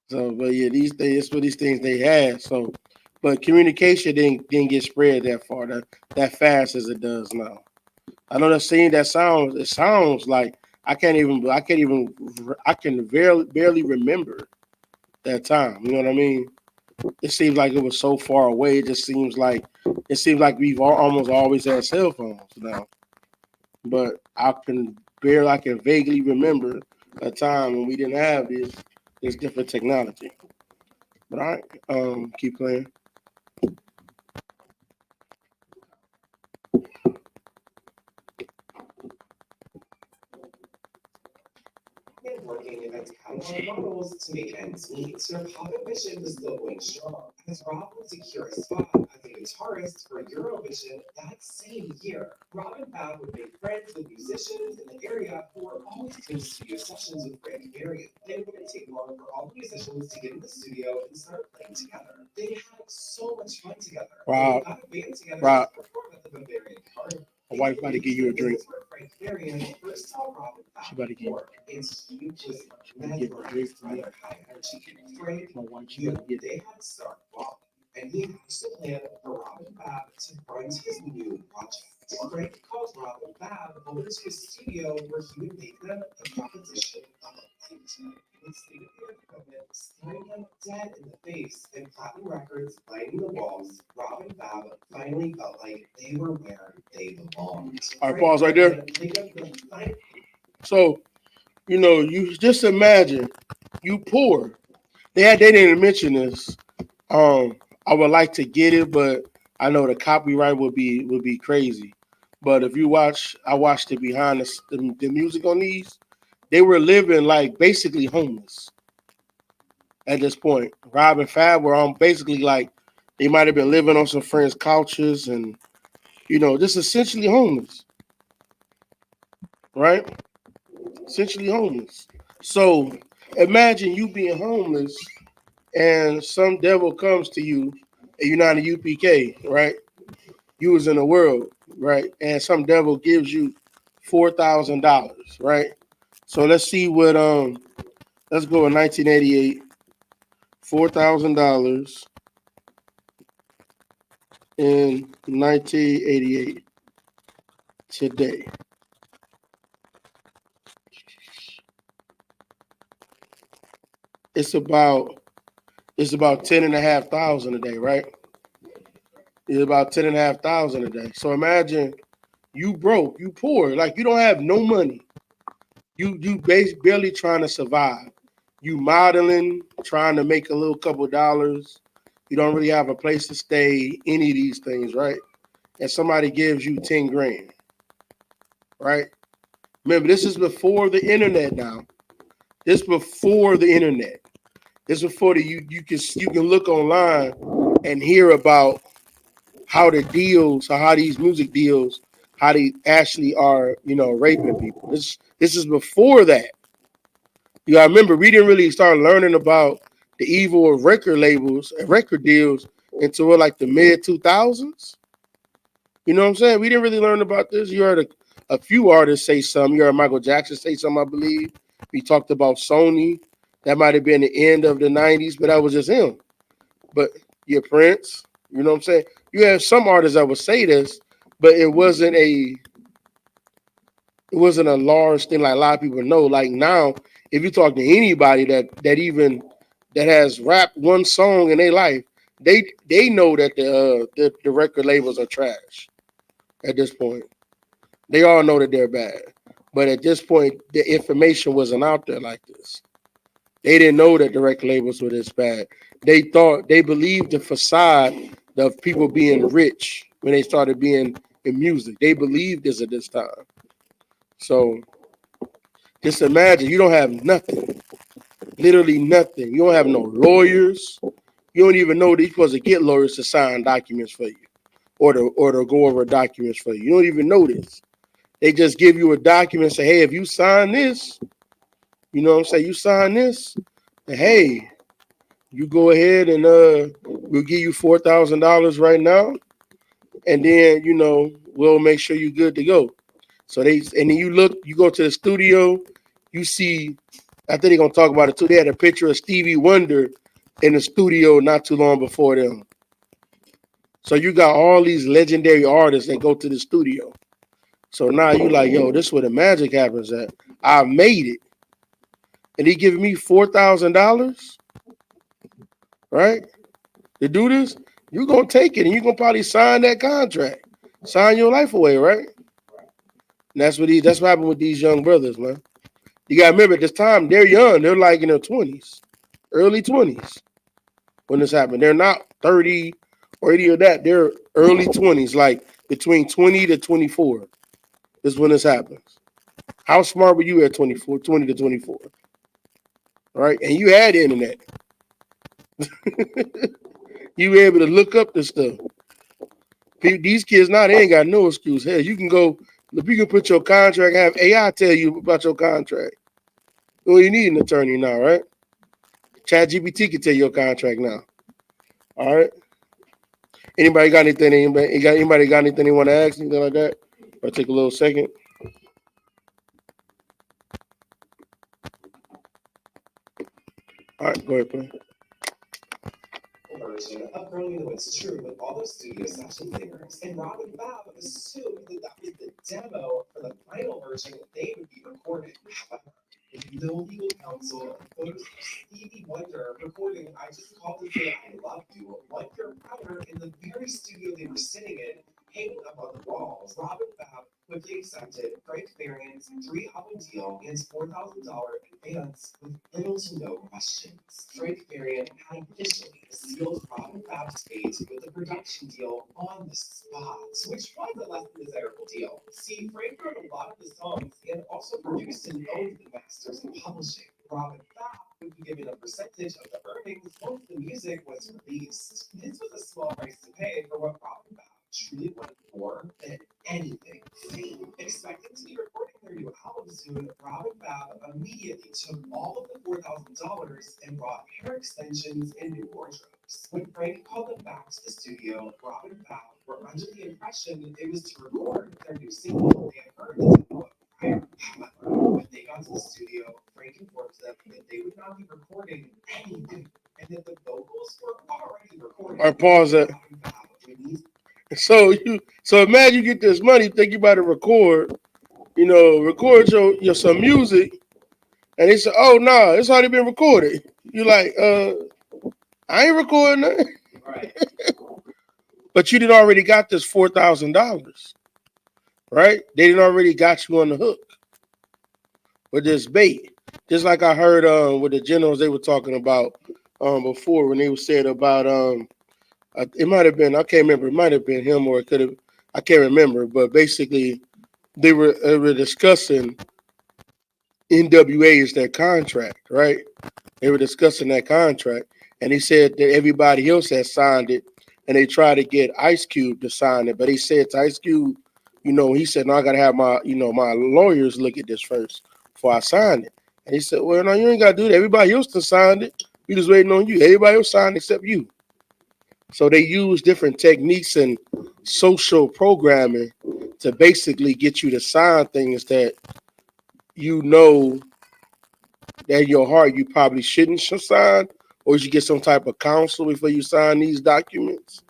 So, but yeah, these days, what these things they had. So, but communication didn't get spread that far, that fast as it does now. I know it sounds like I can barely remember that time. You know what I mean? It seems like it was so far away. It seems like we've almost always had cell phones now. But I can vaguely remember a time when we didn't have this different technology. But all right, keep playing. Working at California models to make ends meet, their pocket mission was still going strong, as Rob would secure a spot as a guitarist for Eurovision that same year. Rob and Fab would make friends with musicians in the area who were always doing studio sessions with Frank Marion. It wouldn't take long for all the musicians to get in the studio and start playing together. They had so much fun together. Wow. They got a band together Wow. to perform at the Bavarian Park. My wife about to give you a drink. First saw Rob and Fab She about to give you. and he was mesmerized by their high energy. Frank knew they had to start walking, and he hatched a plan for Rob and Fab to run his new project. Frank called Rob and Fab over to his studio where he would make them a proposition of a lifetime. He would state their equipment, staring them dead in the face, and platinum records lining the walls. Rob and Fab finally felt like they were where they belonged. All right, pause right there. So, you just imagine you poor. They didn't mention this. I would like to get it, but I know the copyright would be crazy. But if you I watched it behind the music on these. They were living like basically homeless at this point. Rob and Fab were on basically like they might have been living on some friends' couches and just essentially homeless, right? Essentially homeless. So imagine you being homeless and some devil comes to you and you're not a UPK, right? You was in the world, right? And some devil gives you $4,000, right? So let's see what let's go in 1988. $4,000 in 1988 today. It's about 10,500 a day, right? It's about 10,500 a day. So imagine you broke, you poor, like you don't have no money. barely trying to survive. You modeling, trying to make a little couple dollars. You don't really have a place to stay, any of these things, right? And somebody gives you 10 grand, right? Remember, this is before the internet now. This before the internet. This before you can look online and hear about how the deals, how these music deals, how they actually are, raping people. This is before that. You gotta remember, we didn't really start learning about the evil of record labels and record deals until like the mid 2000s. You know what I'm saying? We didn't really learn about this. You heard a few artists say something. You heard Michael Jackson say something, I believe. We talked about Sony. That might have been the end of the 90s, but that was just him. But your Prince, you know what I'm saying? You have some artists that would say this, but it wasn't a large thing like a lot of people know. Like now, if you talk to anybody that has rapped one song in their life, they know that the record labels are trash at this point. They all know that they're bad. But at this point, the information wasn't out there like this. They didn't know that the record labels were this bad. They believed the facade of people being rich when they started being in music. They believed this at this time. So just imagine you don't have nothing, literally nothing. You don't have no lawyers. You don't even know that you're supposed to get lawyers to sign documents for you or to go over documents for you. You don't even know this. They just give you a document and say, hey, if you sign this, you know what I'm saying? You sign this, and hey, you go ahead and we'll give you $4,000 right now, and then we'll make sure you're good to go. So then you go to the studio, you see, I think they're gonna talk about it too. They had a picture of Stevie Wonder in the studio not too long before them. So you got all these legendary artists that go to the studio. So now you like, yo, this is where the magic happens at. I made it. And he giving me $4,000, right? To do this, you're gonna take it and you're gonna probably sign that contract. Sign your life away, right? And that's what happened with these young brothers, man. You gotta remember at this time, they're young, they're like in their 20s, early 20s when this happened. They're not 30 or any of that, they're early 20s, like between 20 to 24. This is when this happens. How smart were you at 24, 20 to 24? Right? And you had the internet. You were able to look up this stuff. These kids now, they ain't got no excuse. Hell, you can put your contract, have AI tell you about your contract. Well, you need an attorney now, right? ChatGPT can tell you your contract now. All right. Anybody got anything? Anybody got anything they want to ask? Anything like that? I'll take a little second. All right, go ahead, play. Version of Girl, You Know It's True with all those studio session singers, and Rob and Bob assumed that was the demo for the final version they would be recorded. However, with no legal counsel, photos of Stevie Wonder recording I Just Called to Say I Love You like your brother in the very studio they were sitting in, hanging up on the walls. Rob and Bob quickly accepted Frank Farian's 3-album deal and $4,000 advance with little to no questions. Frank Farian had officially sealed Rob and Bob's fate with a production deal on the spot, which was a less than desirable deal. See, Frank wrote a lot of the songs and also produced and owned the masters and publishing. Rob and Bob would be given a percentage of the earnings once the music was released. This was a small price to pay for what Rob and Bob truly wanted more than anything. Expecting to be recording their new album soon, Rob and Bob immediately took all of the $4,000 and bought hair extensions and new wardrobes. When Frank called them back to the studio, Rob and Bob were under the impression it was to record their new single they had heard the demo prior. However, when they got to the studio, Frank informed them that they would not be recording anything and that the vocals were already recorded. All right, pause that. So imagine you get this money, think you about to record your some music, and they say, oh no, it's already been recorded. You like, I ain't recording that. Right. But you did already got this $4,000, right? They didn't already got you on the hook. with this bait. Just like I heard with the generals they were talking about before when they were saying about it might have been, I can't remember, it might have been him or it could have, I can't remember, but basically they were discussing NWA is their contract, right? They were discussing that contract, and he said that everybody else has signed it, and they tried to get Ice Cube to sign it, but he said to Ice Cube, he said, no, I gotta have my, my lawyers look at this first before I sign it. And he said, well, no, you ain't gotta do that. Everybody else done signed it. We just waiting on you. Everybody else signed except you. So they use different techniques and social programming to basically get you to sign things that you know that in your heart you probably shouldn't sign, or you should get some type of counsel before you sign these documents.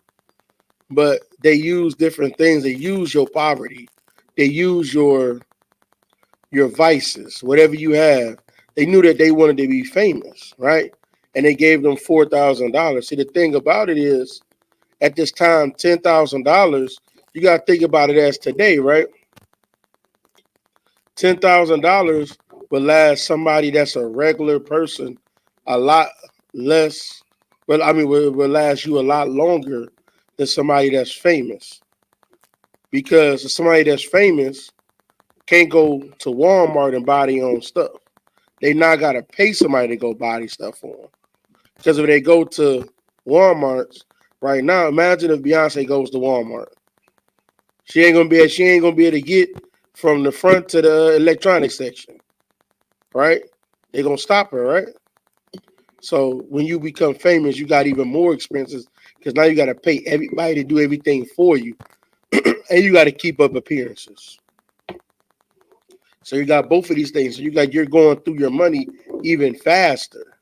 But they use different things. They use your poverty. They use your vices, whatever you have. They knew that they wanted to be famous, right? And they gave them $4,000. See, the thing about it is, at this time, $10,000, you got to think about it as today, right? $10,000 will last somebody that's a regular person a lot less. Well, I mean, will last you a lot longer than somebody that's famous. Because somebody that's famous can't go to Walmart and buy their own stuff. They not got to pay somebody to go buy these stuff for them. Because if they go to Walmart's right now, imagine if Beyonce goes to Walmart. She ain't gonna be able to get from the front to the electronics section, right? They're gonna stop her, right? So when you become famous, you got even more expenses because now you got to pay everybody to do everything for you, and you got to keep up appearances. So you got both of these things. So you're going through your money even faster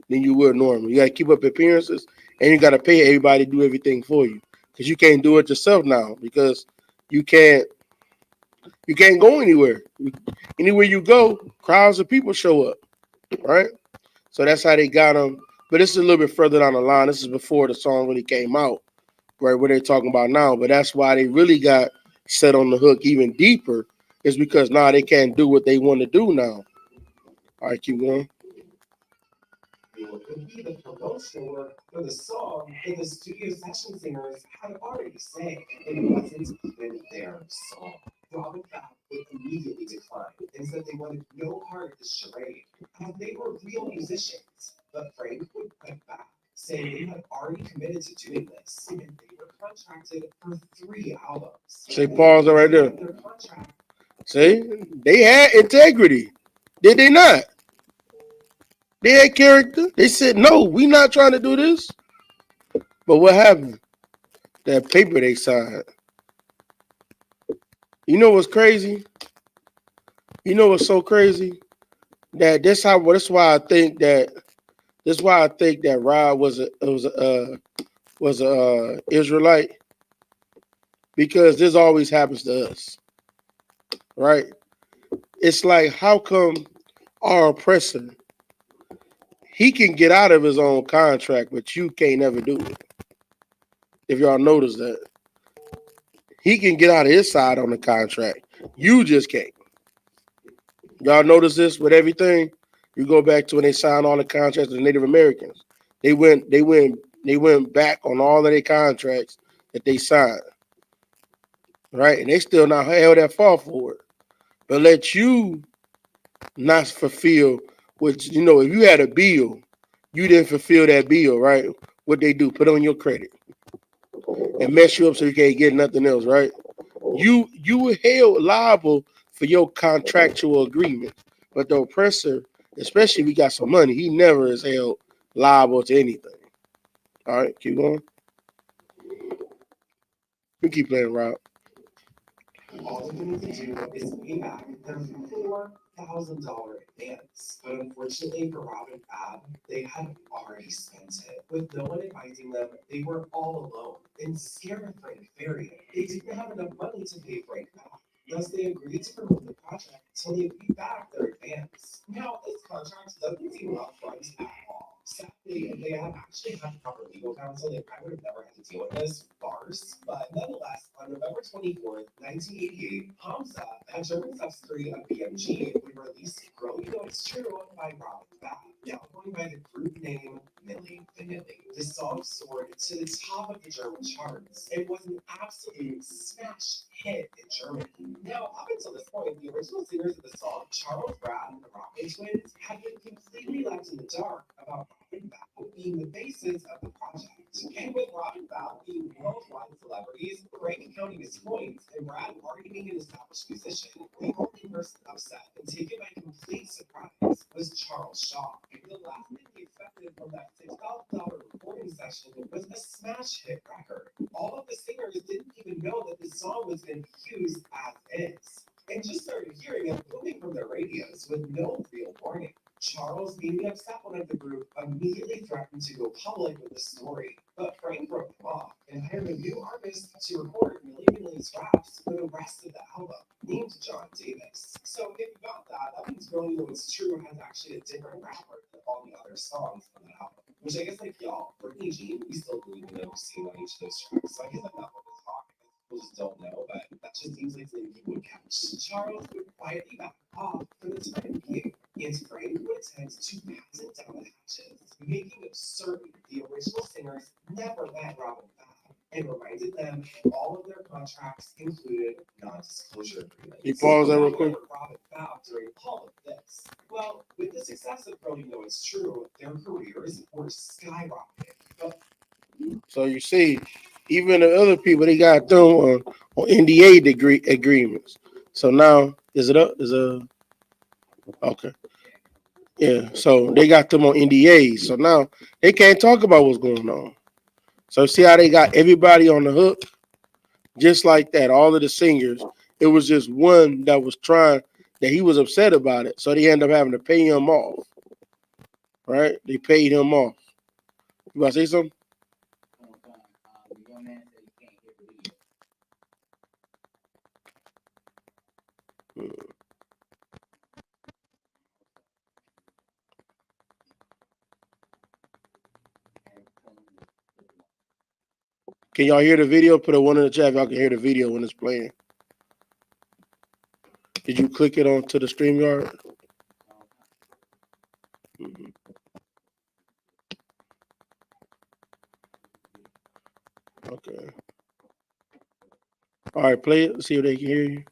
than you would normally. You got to keep up appearances, and you got to pay everybody to do everything for you because you can't do it yourself now because you can't go anywhere. Anywhere you go, crowds of people show up, right? So that's how they got them. But this is a little bit further down the line. This is before the song really came out, right? What they're talking about now. But that's why they really got set on the hook even deeper, is because now they can't do what they want to do now. All right, keep going. It could be the promotion work for the song that the studio session singers had already sang. It wasn't even their song. Robin Thicke would immediately decline and said they wanted no part of the charade, as they were real musicians. But Frank would fight back, saying they had already committed to doing this, and they were contracted for 3 albums. Say pause right there. Their contract. See, they had integrity, did they not? They had character. They said, no, we not trying to do this. But what happened? That paper they signed. You know what's crazy? You know what's so crazy? That's why I think that Rod was a Israelite, because this always happens to us, right? It's like, how come our oppressor, he can get out of his own contract, but you can't ever do it? If y'all notice that, he can get out of his side on the contract, you just can't. Y'all notice this with everything? You go back to when they signed all the contracts with the Native Americans. They went back on all of their contracts that they signed, right? And they still not held that far for it. But let you not fulfill, which, if you had a bill, you didn't fulfill that bill, right? What they do, put on your credit and mess you up so you can't get nothing else, right? You were held liable for your contractual agreement. But the oppressor, especially if he got some money, he never is held liable to anything. All right, keep going. You keep playing, Rob. All they need to do is pay back their $4,000 advance. But unfortunately for Rob and Fab, they had already spent it. With no one advising them, they were all alone and scared of Frank Farian. They didn't have enough money to pay Frank back. Thus, they agreed to promote the project until they paid back their advance. Now, this contract doesn't seem upfront at all. Sadly, they have actually had proper legal counsel. They probably would have never had to deal with this farce. But nonetheless, on November 24th, 1988, Hamza, a German subsidiary of BMG, would release Girl You Know It's True by Robin Thicke, now going by the group name Milli Vanilli. The song soared to the top of the German charts. It was an absolute smash hit in Germany. Now, up until this point, the original singers of the song, Charles Brad and the Rocket Twins, had been completely left in the dark about Robin Thicke being the basis of the project. And with Robin Thicke being worldwide celebrities, Frank counting his points, and Brad already being an established musician, the only person upset and taken by complete surprise was Charles Shaw. The last thing he expected from that $6,000 recording session was a smash hit record. All of the singers didn't even know that the song was going to be used as is, and just started hearing it booming from their radios with no real warning. Charles, being the upset one of the group, immediately threatened to go public with the story, but Frank broke him off and hired a new artist to record Milli Vanilli's raps for the rest of the album, named John Davis. So if you got that means Girl You Know It's True has actually a different rapper than all the other songs on that album. Which I guess, like, y'all, for Jean, we still believe in every single on each of those tracks. So I guess I'm not going to talk. People just don't know, but that just seems like something people would catch. Charles would quietly back off for the time being, and Frank would attempt to batten down the hatches, making it certain the original singers never met Robin Thicke, and reminded them all of their contracts included non-disclosure agreements. You pause that real quick. Robin Thicke during all of this. Well, with the success of Girl You Know It's True, their careers were skyrocketing. So you see, even the other people, they got them on NDA agreements. So now, is it up? Okay. Yeah, so they got them on NDAs. So now they can't talk about what's going on. So see how they got everybody on the hook? Just like that, all of the singers. It was just one that was that he was upset about it. So they ended up having to pay him off. Right? They paid him off. You want to say something? Can y'all hear the video? Put a one in the chat if y'all can hear the video when it's playing. Did you click it onto the StreamYard? Mm-hmm. Okay. All right, play it. See if they can hear you.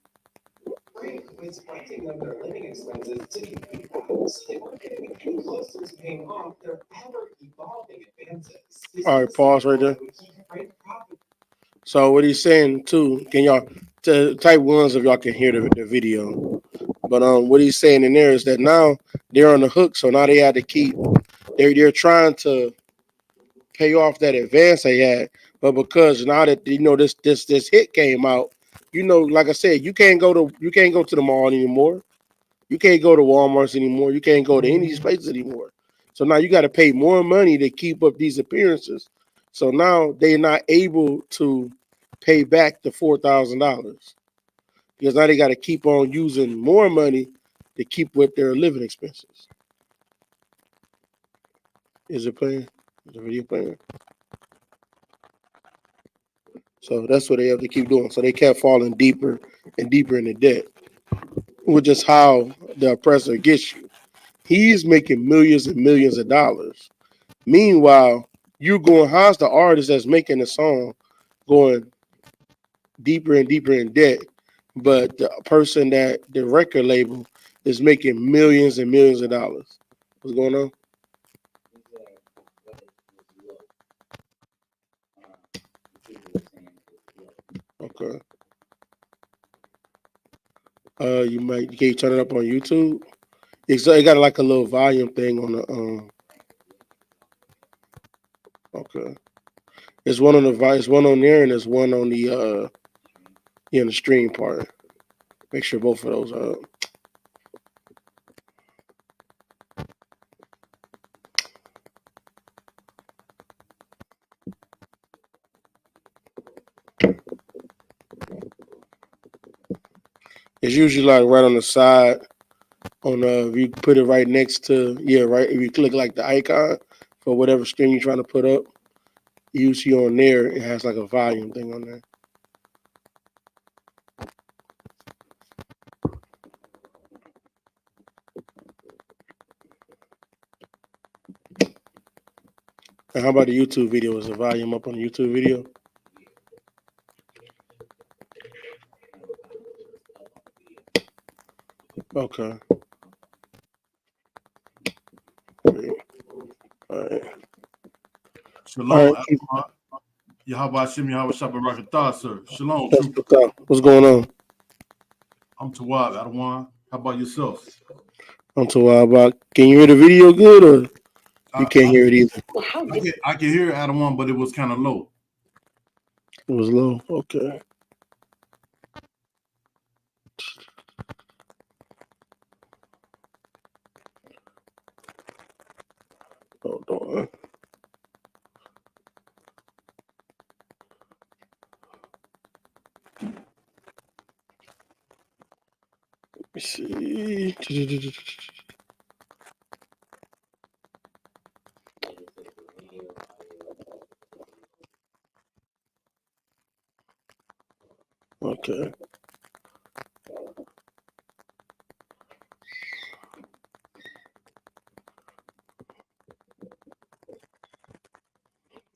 Frank was fronting them their living expenses to be paid back, so they weren't getting any closer to paying off their ever-evolving advances. All right, pause right there. So what he's saying too, can y'all type ones if y'all can hear the video? But what he's saying in there is that now they're on the hook, so now they had to keep. They're trying to pay off that advance they had, but because now that this hit came out, like I said, you can't go to the mall anymore. You can't go to Walmart's anymore. You can't go to any of these places anymore. So now you got to pay more money to keep up these appearances. So now they're not able to pay back the $4,000 because now they got to keep on using more money to keep with their living expenses. Is it playing? Is the video playing? So that's what they have to keep doing. So they kept falling deeper and deeper into debt, which is how the oppressor gets you. He's making millions and millions of dollars. Meanwhile, how's the artist that's making the song going deeper and deeper in debt, but the person that the record label is making millions and millions of dollars? What's going on? Okay. Can you turn it up on YouTube? It got like a little volume thing on the Okay. There's one on it's one on there and there's one on the the stream part. Make sure both of those are up. It's usually like right on the side. If you put it right next to right. If you click like the icon for whatever stream you're trying to put up, you see on there it has like a volume thing on there. And how about the YouTube video? Is the volume up on the YouTube video? Okay. All right. Shalom. Yahweh Shem Yahweh Shabbat Rakatah, sir. Shalom, That's trooper. what's going on? I'm Tawab Adawan. How about yourself? I'm to about. Can you hear the video good, or you can't hear it either? I can hear Adawan, but it was kind of low. It was low. Okay. Hold on. Let me see. Okay.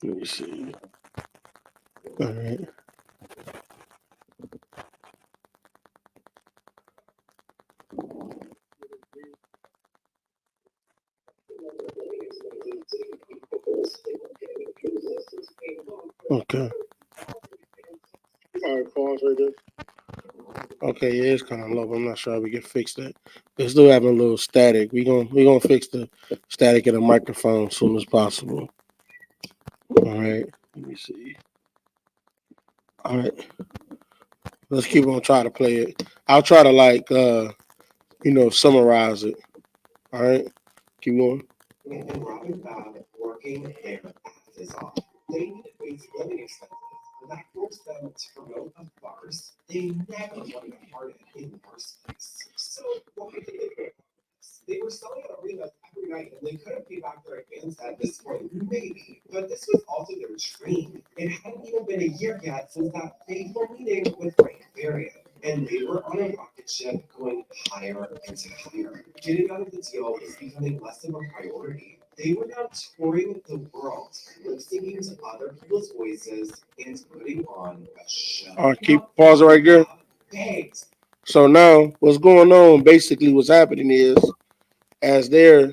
Let me see. All right. Okay. All right, pause right there. Okay, yeah, it's kind of low. I'm not sure how we can fix that. It's still having a little static. We gonna fix the static in the microphone as soon as possible. All right. Let me see. All right. Let's keep on trying to play it. I'll try to summarize it. All right. Keep going. And Robin found working their asses off. They needed basic living expenses, and that forced them to promote a farce they never wanted a part in the first place. So what did they do? They were selling out arenas every night, and they couldn't pay back their advance at this point, maybe. But this was also their dream. It hadn't even been a year yet since that fateful meeting with Frank Varian. And they were on a rocket ship going higher and higher. Getting out of the deal was becoming less of a priority. They were now touring the world, lip syncing to other people's voices and putting on a show. All right, keep pause right there. So now, what's going on? Basically, what's happening is, as they're,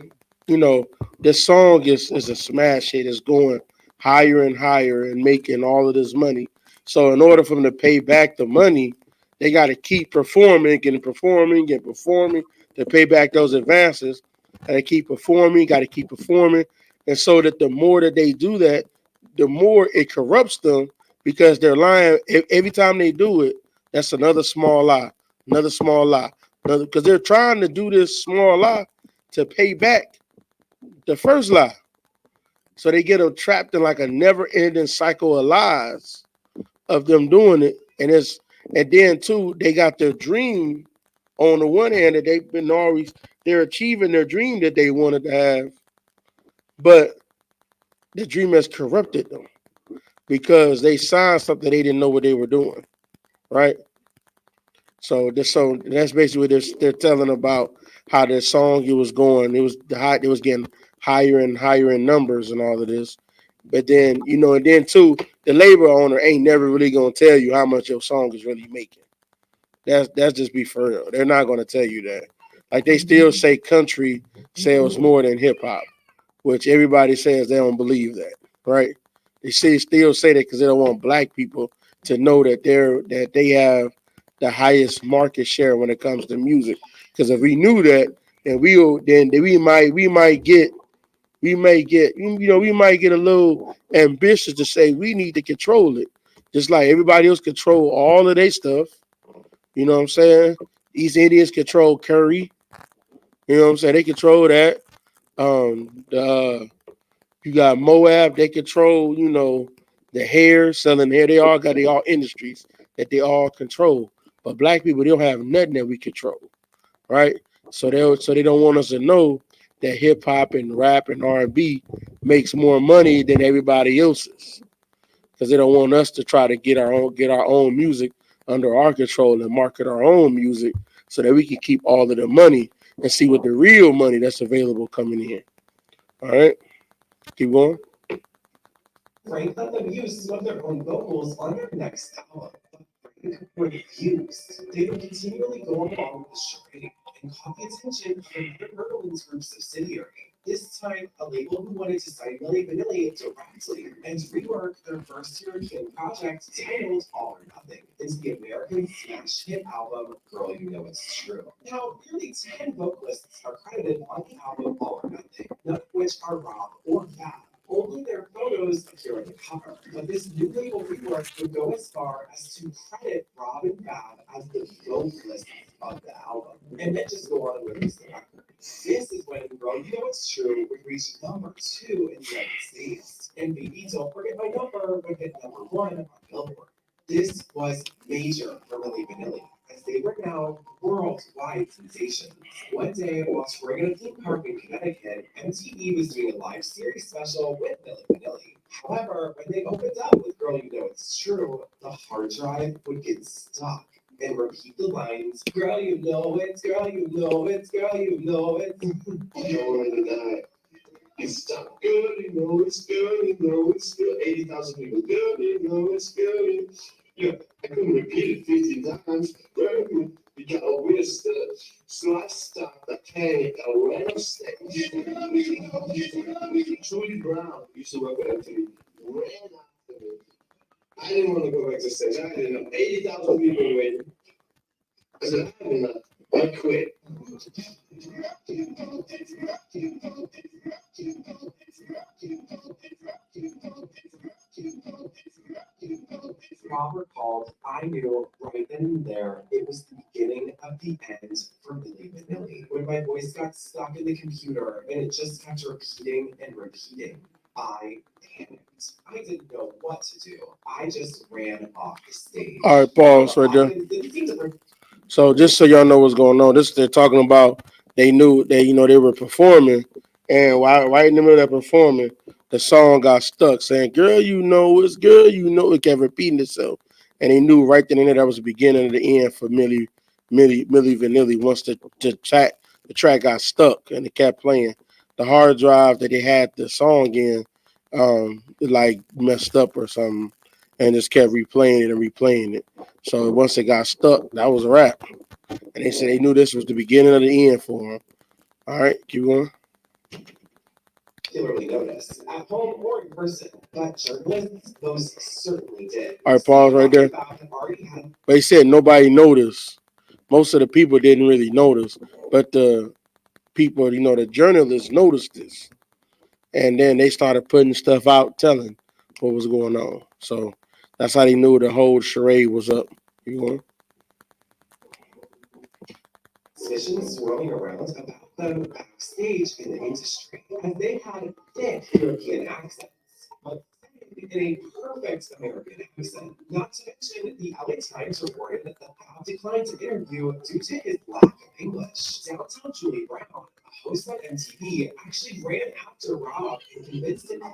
this song is a smash hit. It's going higher and higher and making all of this money. So in order for them to pay back the money, they got to keep performing to pay back those advances. Got to keep performing, and so that the more that they do that, the more it corrupts them because they're lying every time they do it. That's another small lie, because they're trying to do this small lie to pay back the first lie. So they get them trapped in like a never-ending cycle of lies of them doing it. And then too, they got their dream on the one hand that they're achieving their dream that they wanted to have, but the dream has corrupted them because they signed something they didn't know what they were doing, right? So that's basically what they're telling about how their song it was going. It was getting higher and higher in numbers and all of this. But then, and then too, the label owner ain't never really gonna tell you how much your song is really making. That's just be for real. They're not gonna tell you that. Like they still say country sells more than hip hop, which everybody says they don't believe that, right? They still say that because they don't want black people to know that they have the highest market share when it comes to music. Because if we knew that, then we might get a little ambitious to say we need to control it, just like everybody else control all of their stuff. You know what I'm saying? These Indians control curry. You know what I'm saying? They control that. You got Moab. They control. The hair, selling hair. They all industries that they all control. But black people, they don't have nothing that we control, right? So they don't want us to know that hip hop and rap and R&B makes more money than everybody else's, because they don't want us to try to get our own music under our control and market our own music so that we can keep all of the money and see what the real money that's available coming in. All right, keep going. Frank let them use some of their own vocals on their next album. Frank refused. They would continually go along with the charade and caught the attention of another Merlin's Group subsidiary. This time, a label who wanted to sign Milli Vanilli directly and rework their first European project titled All or Nothing into the American smash hit album Girl You Know It's True. Now, nearly 10 vocalists are credited on the album All or Nothing, none of which are Rob or Fab. Only their photos appear on the cover, but this new label rework would go as far as to credit Rob and Fab as the vocalists of the album, and then just go on and release the record. This is when Girl You Know It's True would reach number 2 in the United States, and Baby Don't Forget My Number would hit number 1 on Billboard. This was major for Milli Vanilli, as they were now worldwide sensations. One day, while touring at a theme park in Connecticut, MTV was doing a live series special with Milli Vanilli. However, when they opened up with Girl You Know It's True, the hard drive would get stuck and repeat the lines, girl you know it, girl you know it, girl you know it. It's stuck, girl you know it's girl you know it's girl. 80,000 people, girl you know it's girl. Yeah, I couldn't repeat it 50 times. Girl, you got a whisper, so I stopped the panic around stage. Trudy Brown used to work at MTV, ran after me. I didn't want to go back to stage. I didn't know 80,000 people waiting. I said, I have enough. I quit. Robert called, I knew right then and there it was the beginning of the end for Milli Vanilli. When my voice got stuck in the computer and it just kept repeating and repeating, I panicked. I didn't know what to do. I just ran off the stage. All right, pause right there. So just so y'all know what's going on, this they're talking about. They knew they they were performing, and right in the middle of that performing, the song got stuck saying "Girl, you know it's girl, you know it," kept repeating itself, and they knew right then and there that was the beginning of the end for Milli Vanilli. Once the track got stuck and it kept playing, the hard drive that they had the song in, it like messed up or something, and just kept replaying it and replaying it. So once it got stuck, that was a wrap. And they said they knew this was the beginning of the end for them. All right, keep going. Clearly noticed at home or in person, but journalists, those certainly did. All right, pause right there. They said nobody noticed. Most of the people didn't really notice, but the people, the journalists noticed this. And then they started putting stuff out, telling what was going on. So that's how they knew the whole charade was up. You know? Suspicions swirling around about them backstage in the industry, as they had thick European accents, but in a perfect American accent. Not to mention, the LA Times reported that the Bob declined to interview due to his lack of English. Downtown Julie Brown, a host on MTV, actually ran after Rob and convinced him to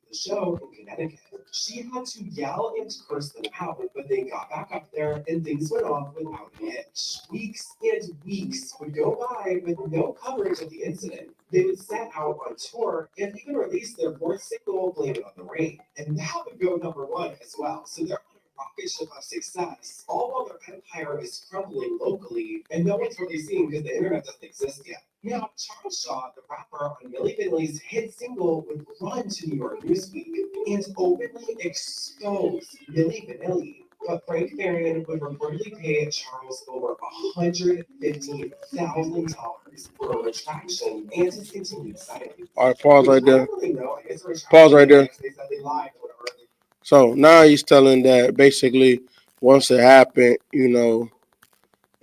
the show in Connecticut. She had to yell and curse them out, but they got back up there and things went off without a hitch. Weeks and weeks would go by with no coverage of the incident. They would set out on tour and even release their fourth single, Blame It on the Rain. And that would go number 1 as well. So they're on a rocket ship of success, all while their empire is crumbling locally and no one's really seeing because the internet doesn't exist yet. Now, Charles Shaw, the rapper on Milli Vanilli's hit single, would run to New York Newsweek and openly expose Milli Vanilli. But Frank Farian would reportedly pay Charles over $115,000 for a retraction and his continued silence. All right, pause right there. Pause right there. So now he's telling that basically once it happened,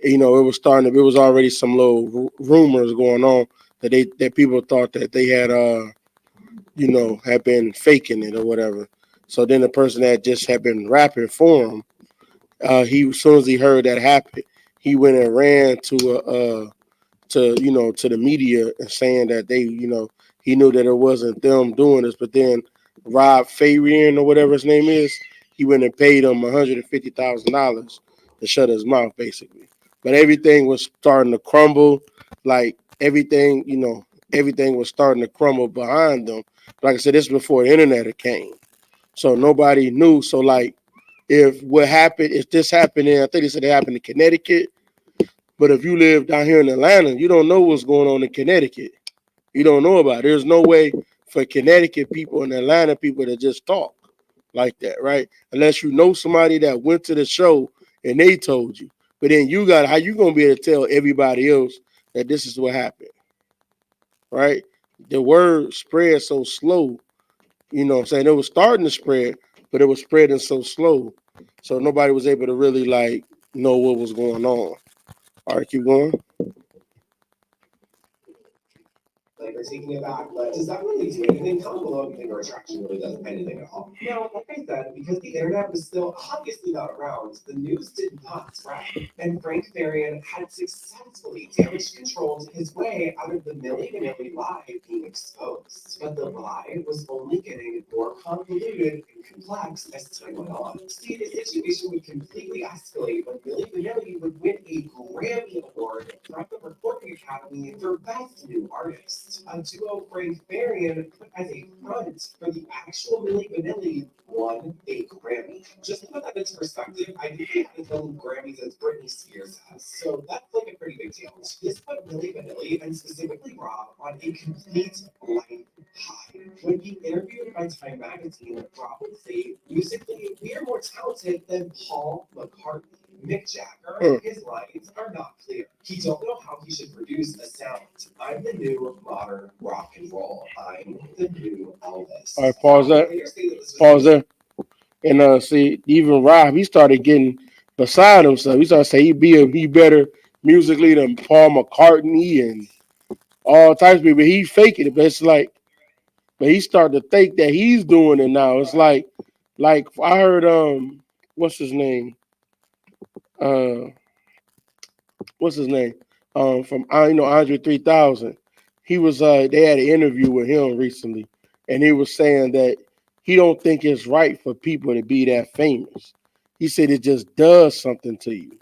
it was already some little rumors going on that people thought that they had had been faking it or whatever. So then the person that just had been rapping for him, as soon as he heard that happen, he went and ran to the media and saying that he knew that it wasn't them doing this, but then Rob Farian or whatever his name is, he went and paid him $150,000 to shut his mouth, basically. But everything was starting to crumble, like everything was starting to crumble behind them. Like I said, this is before the internet came. So nobody knew. So like, if this happened I think they said it happened in Connecticut. But if you live down here in Atlanta, you don't know what's going on in Connecticut. You don't know about it. There's no way for Connecticut people and Atlanta people to just talk like that, right? Unless you know somebody that went to the show and they told you. But then how you gonna be able to tell everybody else that this is what happened, right? The word spread so slow, you know what I'm saying? It was starting to spread, but it was spreading so slow. So nobody was able to really like know what was going on. All right, keep going. Like we're taking it back, but does that really do anything? Comment below if you think our attraction really does anything at all. Now, like I said, because the internet was still obviously not around, the news did not spread. And Frank Farian had successfully damage controlled his way out of the Milli Vanilli lie being exposed. But the lie was only getting more convoluted and complex as time went on. See, the situation would completely escalate when Milli Vanilli would win a Grammy Award from the Recording Academy for Best New Artist. A duo Frank Farian put as a front for the actual Milli Vanilli won a Grammy. Just to put that into perspective, I think they had as many Grammys as Britney Spears has, so that's like a pretty big deal. This put Milli Vanilli and specifically Rob on a complete life high. When he interviewed by Time Magazine, Rob would say, musically, we are more talented than Paul McCartney. Mick Jagger, his lines are not clear. He don't know how he should produce a sound. I'm the new modern rock and roll. I'm the new Elvis. All right, pause there. And see, even Rob, he started getting beside himself. He started saying he better musically than Paul McCartney and all types of people. He faking it, but it's like, but he started to think that he's doing it now. It's like I heard what's his name? Uh what's his name? From Andre 3000. He was they had an interview with him recently, and he was saying that he don't think it's right for people to be that famous. He said it just does something to you.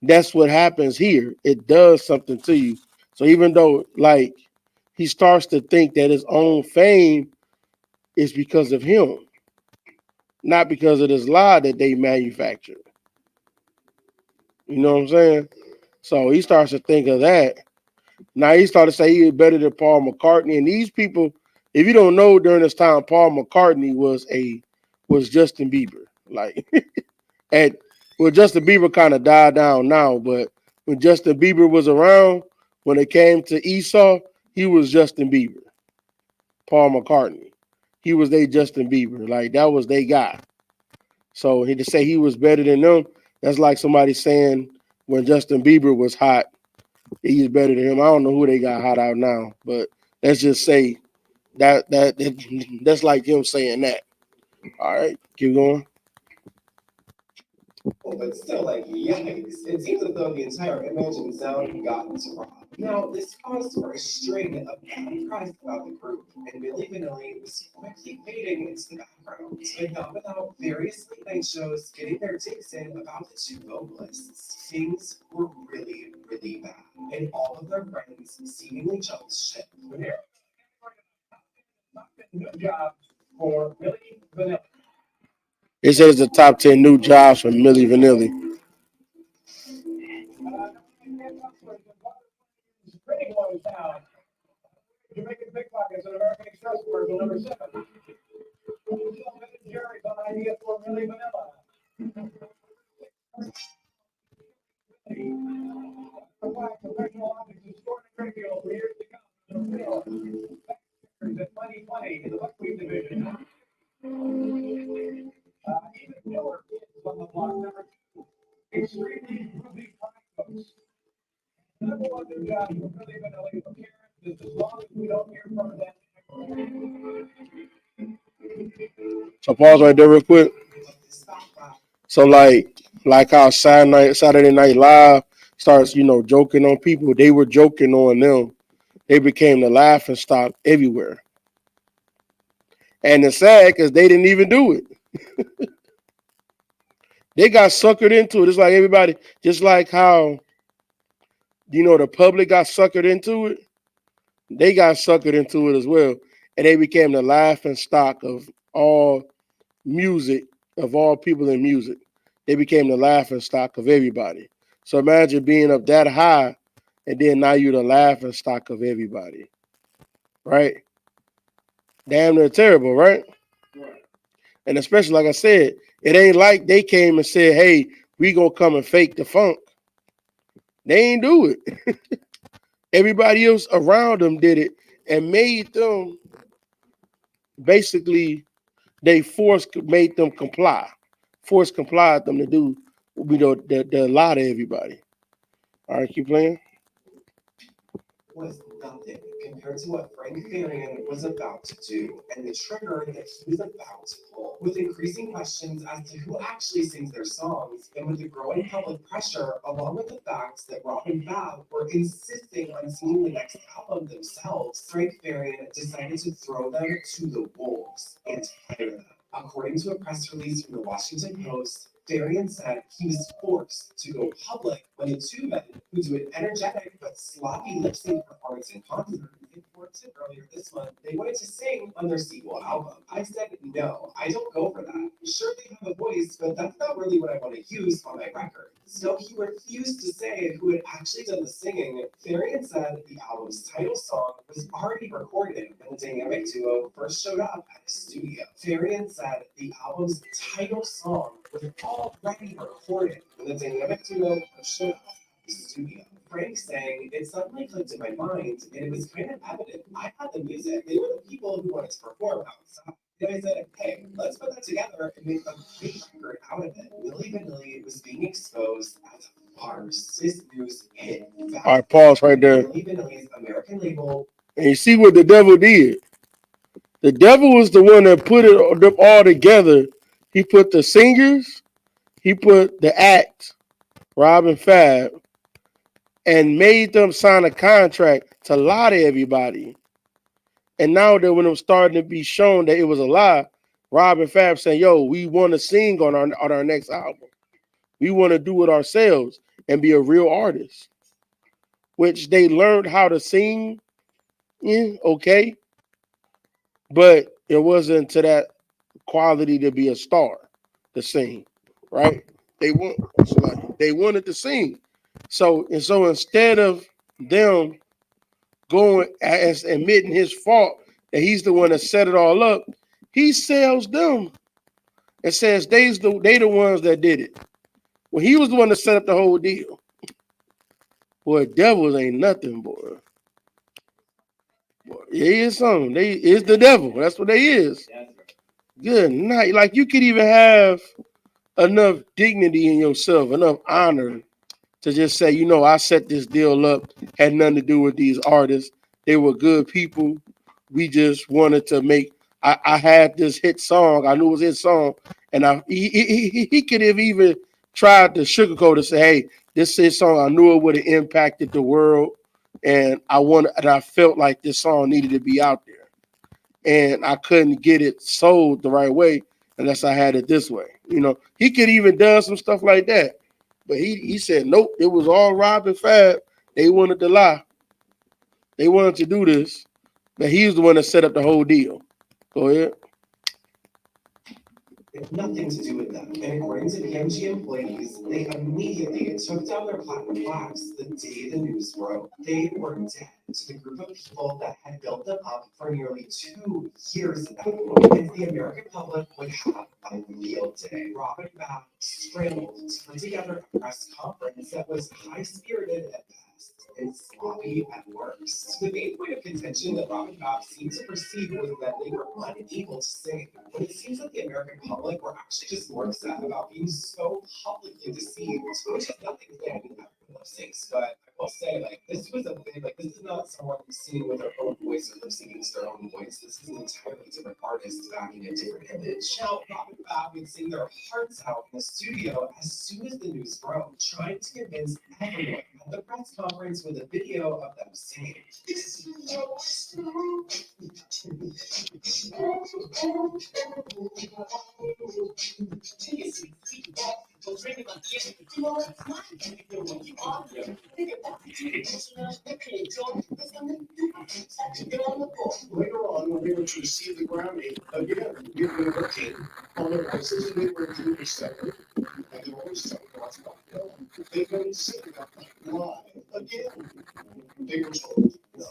That's what happens here. It does something to you. So even though like he starts to think that his own fame is because of him, not because of this lie that they manufactured. You know what I'm saying? So he starts to think of that. Now he started to say he was better than Paul McCartney. And these people, if you don't know, during this time, Paul McCartney was Justin Bieber. Like, and well, Justin Bieber kind of died down now, but when Justin Bieber was around, when it came to Esau, he was Justin Bieber. Paul McCartney. He was their Justin Bieber. Like that was their guy. So he to say he was better than them, that's like somebody saying when Justin Bieber was hot, he's better than him. I don't know who they got hot out now, but let's just say that's like him saying that. All right, keep going. But still, like, yikes. It seems as though the entire image and sound got into Rob. Now, this caused for a string of bad press about the group, and Milli Vanilli was quickly fading into the background, but not without various late night shows getting their takes in about the two vocalists. Things were really, really bad, and all of their friends seemingly jumped ship. Good job for Milli Vanilli. It says the top 10 new jobs for Milli Vanilli. Jamaican pickpockets and American Express commercial number 7. Jerry's on idea for Milli Vanilla. Professional objects is stored in trivial for years to come. In 2020 in the Buckwheat division. Even newer kids on the block. Number 2. Extremely groovy crime books. Number 1 new job for Milli Vanilli for parents is as long as we don't hear from them. So pause right there real quick. So like how Saturday Night Live starts, joking on people. They were joking on them. They became the laughing stock everywhere. And it's sad because they didn't even do it. They got suckered into it. It's like everybody, just like how, the public got suckered into it. They got suckered into it as well. And they became the laughing stock of all music of all people in music. They became the laughing stock of everybody. So imagine being up that high, and then now you're the laughing stock of everybody, right? Damn near terrible, right? And especially like I said, it ain't like they came and said, "Hey, we gonna come and fake the funk." They ain't do it. Everybody else around them did it and made them basically made them comply, complied them to do the lie to everybody. All right, keep playing. Was nothing compared to what Frank Farian was about to do and the trigger that he was about to pull. With increasing questions as to who actually sings their songs, and with the growing public pressure, along with the fact that Rob and Fab were insisting on singing the next album themselves, Frank Farian decided to throw them to the wolves and fire them. According to a press release from the Washington Post, Farian said he was forced to go public when the two men who do an energetic but sloppy lip sync performance in concert reported earlier this month they wanted to sing on their sequel album. I said, no, I don't go for that. Sure, they have a voice, but that's not really what I want to use on my record. So he refused to say who had actually done the singing. Farian said the album's title song was already recorded when the dynamic duo first showed up at the studio. Farian said the album's title song was already recorded when the dynamic duo first showed up at the studio. Frank saying, it suddenly clicked in my mind, and it was kind of evident. I had the music. They were the people who wanted to perform outside. And I said, hey, let's put that together and make a great record out of it. Milli Vanilli was being exposed as a farce. This news hit fast. All right, pause right there. Milli Vanilli's American label. And you see what the devil did. The devil was the one that put it all together. He put the singers, he put the act, Rob and Fab, and made them sign a contract to lie to everybody. And now that when it was starting to be shown that it was a lie, Rob and Fab saying, yo, we want to sing on our next album. We want to do it ourselves and be a real artist. Which they learned how to sing, okay. But it wasn't to that quality to be a star, to sing, right? They wanted to sing. So instead of them going as admitting his fault that he's the one that set it all up, he sells them and says they the ones that did it. Well, he was the one that set up the whole deal. Boy, devils ain't nothing, boy. He is something. They is the devil. That's what they is. Good night. Like you could even have enough dignity in yourself, enough honor to just say, I set this deal up, had nothing to do with these artists. They were good people. We just wanted to make. I had this hit song. I knew it was his song, and he could have even tried to sugarcoat it, say, "Hey, this his song. I knew it would have impacted the world, and I felt like this song needed to be out there, and I couldn't get it sold the right way unless I had it this way." He could even done some stuff like that. But he said, nope, it was all Rob and Fab. They wanted to lie. They wanted to do this. But he's the one that set up the whole deal. Go ahead. It had nothing to do with them. And according to PMG employees, they immediately took down their platinum plaques the day the news broke. They were dead to the group of people that had built them up for nearly 2 years now. And the American public would have a field day. Robin Fab scrambled to put together a press conference that was high-spirited at best and sloppy at worst. The main point of contention that Robin Fab seemed to perceive was that they were unable to sing. But it seems that the American public were actually just more upset about being so publicly deceived, which is nothing against lip syncs, but I will say, this was a big, this is not someone singing with their own voice or lip syncing to their own voice. This is an entirely different artist backing a different image. Now, Robin Fab would sing their hearts out in the studio as soon as the news broke, trying to convince everyone at the press conference with a video of them singing. To get on the book later on when they were to receive the Grammy, again, we were working on the voices and they were doing separate, and they were always talking about Bill. They couldn't sing that live again. They were told, no,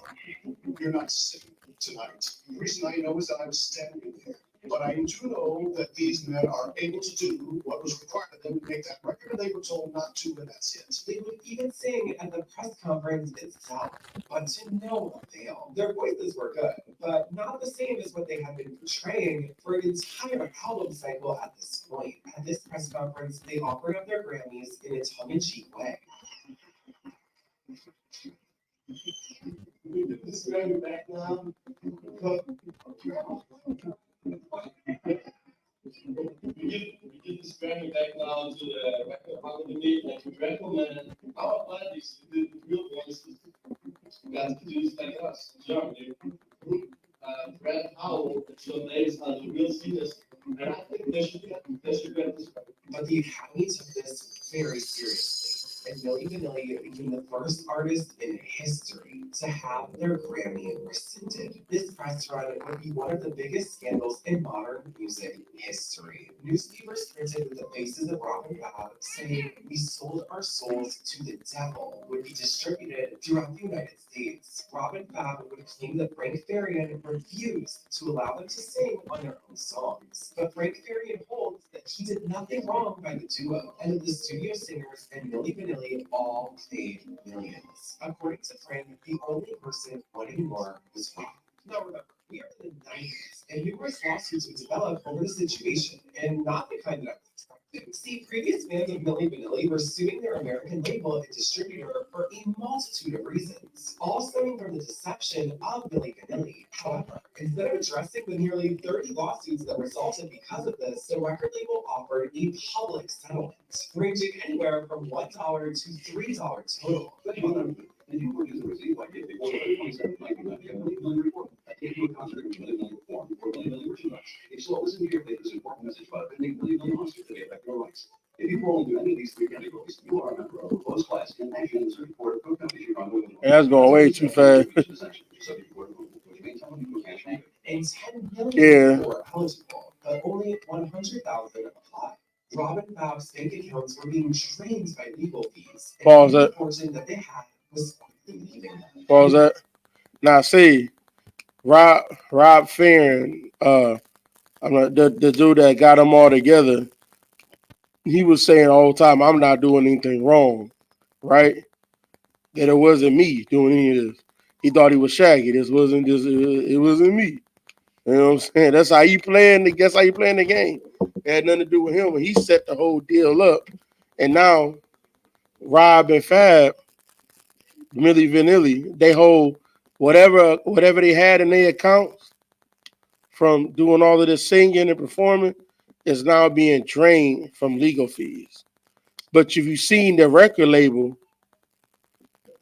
you're not singing tonight. The reason I know is that I was standing there. But I do know that these men are able to do what was required of them to make that record, and they were told not to, and that's it. They would even sing at the press conference itself, but to no avail. Their voices were good, but not the same as what they had been portraying for an entire album cycle at this point. At this press conference, they offered up their Grammys in a tongue-in-cheek way. This Grammy back now, but we get this Grammy back now to the record company and to recommend our artists to do real voices. Guys to do like us, Germany. Brad Howell and Joe Davis are the real singers, and I think they should get this. But the Academy took this very seriously. And Milli Vanilli became the first artist in history to have their Grammy rescinded. This press run would be one of the biggest scandals in modern music history. Newspapers printed with the faces of Robin Fab saying, "We sold our souls to the devil," would be distributed throughout the United States. Robin Fab would claim that Frank Farian refused to allow them to sing on their own songs. But Frank Farian holds that he did nothing wrong by the duo, and that the studio singers and Milli Vanilli all paid millions. According to Frank, the only person wanting more was Rob. Now remember, we are in the 90s, and numerous lawsuits would develop over the situation, and not the kind that I was expecting. See, previous fans of Milli Vanilli were suing their American label and distributor for a multitude of reasons, all stemming from the deception of Milli Vanilli. However, instead of addressing the nearly 30 lawsuits that resulted because of this, the record label offered a public settlement, ranging anywhere from $1 to $3 total. And you were using receipt like if they were 27, like you might be a million report. If you concert with million form, or million merchandise. If so, listen to your this important message about pending million lawsuits that affect your rights. If you fall into any of these three categories, you are a member of a closed class and action is a report of companies you run with. And that's going way too fast. And 10 million were eligible, but only 100,000 applied. Robin Fab's bank accounts were being drained by legal fees. Pause that. The fortune that they had was leaving them. Pause that. Now see, Rob Farron, the dude that got them all together, he was saying all the time, "I'm not doing anything wrong," right? That it wasn't me doing any of this. He thought he was Shaggy. This wasn't just it wasn't me. You know what I'm saying? That's how you playing. That's how you playing the game. It had nothing to do with him. He set the whole deal up, and now Rob and Fab, Milli Vanilli, they hold whatever they had in their accounts from doing all of this singing and performing is now being drained from legal fees. But if you've seen the record label,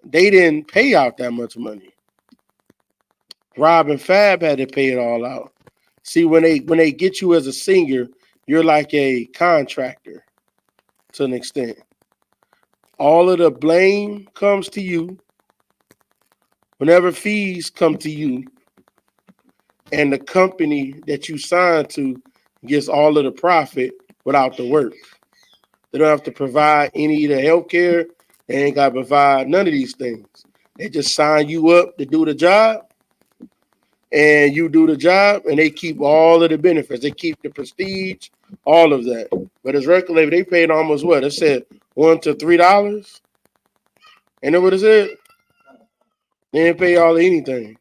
they didn't pay out that much money. Rob and Fab had to pay it all out. See, when they get you as a singer, you're like a contractor to an extent. All of the blame comes to you. Whenever fees come to you, and the company that you signed to gets all of the profit without the work. They don't have to provide any of the health care. They ain't got to provide none of these things. They just sign you up to do the job, and you do the job, and they keep all of the benefits. They keep the prestige, all of that. But as record label, they paid almost what? It said $1 to $3. And then what it said? They didn't pay all of anything.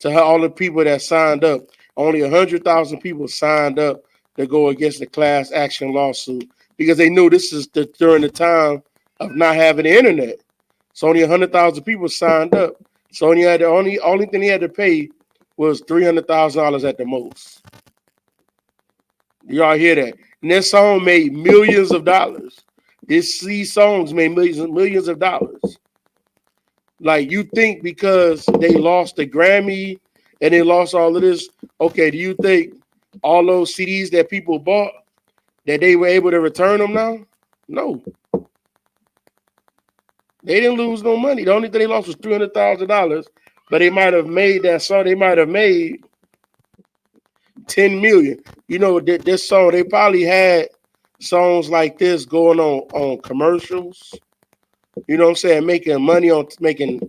To all the people that signed up, only 100,000 people signed up to go against the class action lawsuit because they knew this is during the time of not having the internet. So only 100,000 people signed up. So the only thing he had to pay was $300,000 at the most. Y'all hear that? And this song made millions of dollars. These songs made millions of dollars. Like, you think because they lost the Grammy and they lost all of this, okay, do you think all those CDs that people bought, that they were able to return them now? No. They didn't lose no money. The only thing they lost was $300,000 but they might have made that song. They might have made 10 million. You know, this song, they probably had songs like this going on commercials. You know what I'm saying? Making money on making